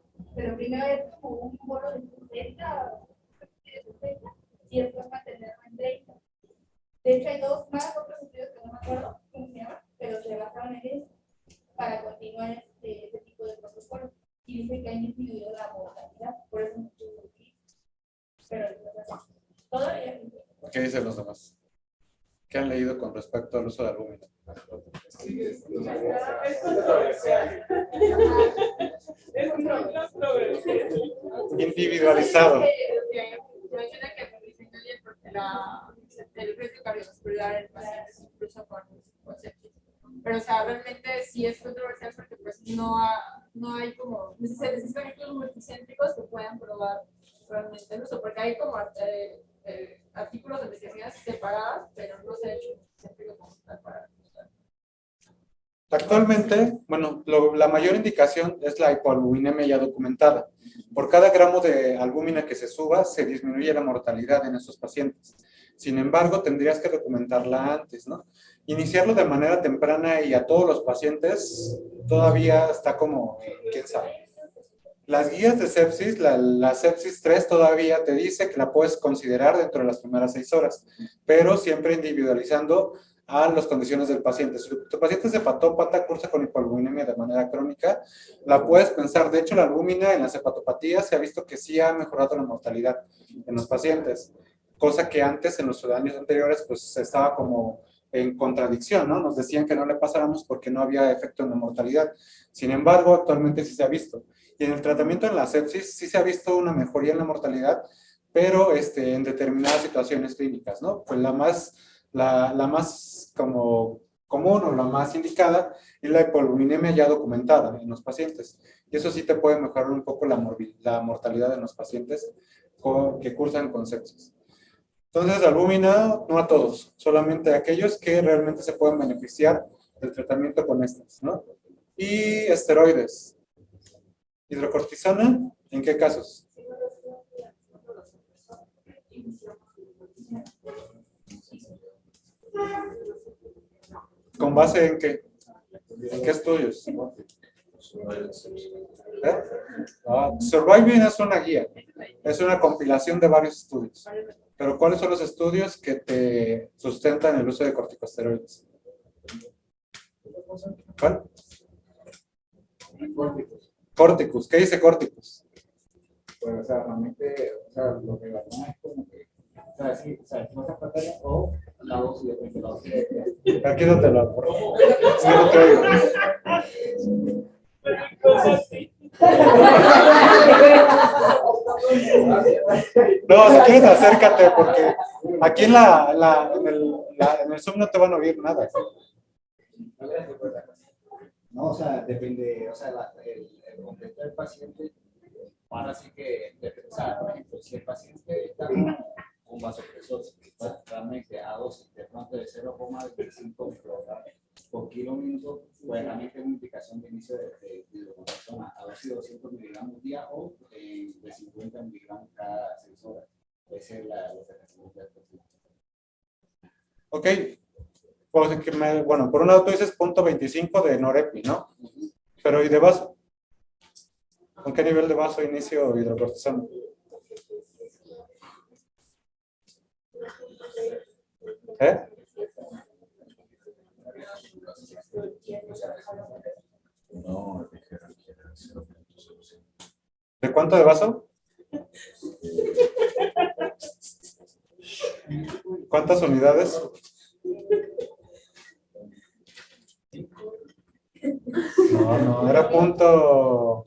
De hecho, hay dos más otros estudios que no me acuerdo cómo se llaman, pero se basaron en eso para continuar este tipo de protocolo. Y dice que han disminuido la mortalidad, por eso muchos lo utilizan. Pero todavía no. ¿Qué dicen los demás? ¿Qué han leído con respecto al uso de albúmina? Es controversial. Es controversial. Individualizado. Menciona que disminuye el riesgo cardiovascular en pacientes incluso con sepsis. Pero, o sea, realmente sí es controversial porque pues no hay como, se necesitan estudios multicéntricos que puedan probar realmente el uso, porque hay como artículos de investigaciones separadas, pero no se ha hecho multicéntrico como tal para. Actualmente, bueno, la mayor indicación es la hipoalbuminemia ya documentada. Por cada gramo de albúmina que se suba, se disminuye la mortalidad en estos pacientes. Sin embargo, tendrías que documentarla antes, ¿no? Iniciarlo de manera temprana y a todos los pacientes todavía está como, quién sabe. Las guías de sepsis, la sepsis 3 todavía te dice que la puedes considerar dentro de las primeras 6 horas, pero siempre individualizando a las condiciones del paciente. Si tu paciente es hepatópata, cursa con hipoalbuminemia de manera crónica, la puedes pensar. De hecho, la albúmina en las hepatopatías se ha visto que sí ha mejorado la mortalidad en los pacientes, cosa que antes, en los años anteriores, pues estaba como en contradicción, ¿no? Nos decían que no le pasáramos porque no había efecto en la mortalidad. Sin embargo, actualmente sí se ha visto. Y en el tratamiento en la sepsis sí se ha visto una mejoría en la mortalidad, pero en determinadas situaciones clínicas, ¿no? Pues la más como común o la más indicada es la hipoalbuminemia ya documentada en los pacientes. Y eso sí te puede mejorar un poco la mortalidad en los pacientes que cursan con sepsis. Entonces, albúmina no a todos, solamente a aquellos que realmente se pueden beneficiar del tratamiento con estas, ¿no? Y esteroides. Hidrocortisona, ¿en qué casos? ¿Con base en qué? ¿En qué estudios? Surviving es una guía, es una compilación de varios estudios. Pero ¿cuáles son los estudios que te sustentan el uso de corticosteroides? ¿Cuál? Córticos. ¿Qué dice Córticos? Pues, o sea, realmente, o sea, lo que ganó es como que, o sea, si no se pantalla o la dosis depende de la dosis. Aquí no te lo por favor. Es que no te oigo. No, si quieres acércate porque aquí en el Zoom no te van a oír nada. No, o sea, depende, o sea, el contexto del paciente, para así que, o sea, por ejemplo, si el paciente está con vasopresor, realmente a dosis de pronto de 0,25 microgramos por kilo minuto, pues realmente es una indicación de inicio de hidrocortisona a dosis de 200 miligramos día o de 50 miligramos cada 6 horas. Esa es la recomendación del paciente. Ok. Pues, bueno, por un lado tú dices 0.25 de norepi, ¿no? Pero ¿y de vaso? ¿Con qué nivel de vaso inicio hidrocortisona? ¿Eh? No, ¿De cuánto de vaso? ¿Cuántas unidades? No, era punto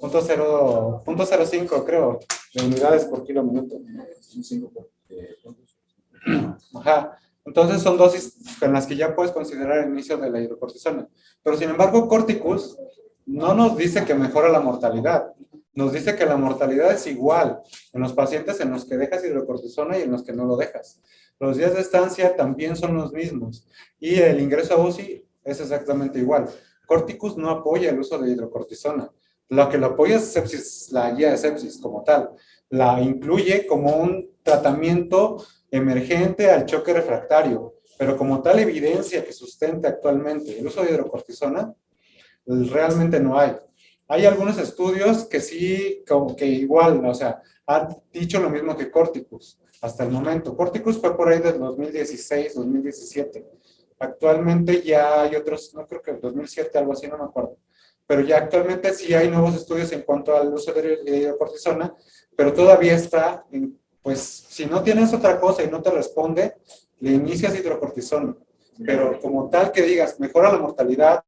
0.05 creo, de unidades por kilo minuto. Ajá. Entonces son dosis en las que ya puedes considerar el inicio de la hidrocortisona. Pero sin embargo, Corticus no nos dice que mejora la mortalidad. Nos dice que la mortalidad es igual en los pacientes en los que dejas hidrocortisona y en los que no lo dejas. Los días de estancia también son los mismos. Y el ingreso a UCI es exactamente igual. Corticus no apoya el uso de hidrocortisona. Lo que lo apoya es sepsis, la guía de sepsis como tal. La incluye como un tratamiento emergente al choque refractario, pero como tal evidencia que sustente actualmente el uso de hidrocortisona, realmente no hay. Hay algunos estudios que sí, como que igual, o sea, han dicho lo mismo que Corticus hasta el momento. Corticus fue por ahí del 2016, 2017. Actualmente ya hay otros, no creo que el 2007, algo así, no me acuerdo. Pero ya actualmente sí hay nuevos estudios en cuanto al uso de hidrocortisona, pero todavía está, pues, si no tienes otra cosa y no te responde, le inicias hidrocortisona. Pero como tal que digas, mejora la mortalidad,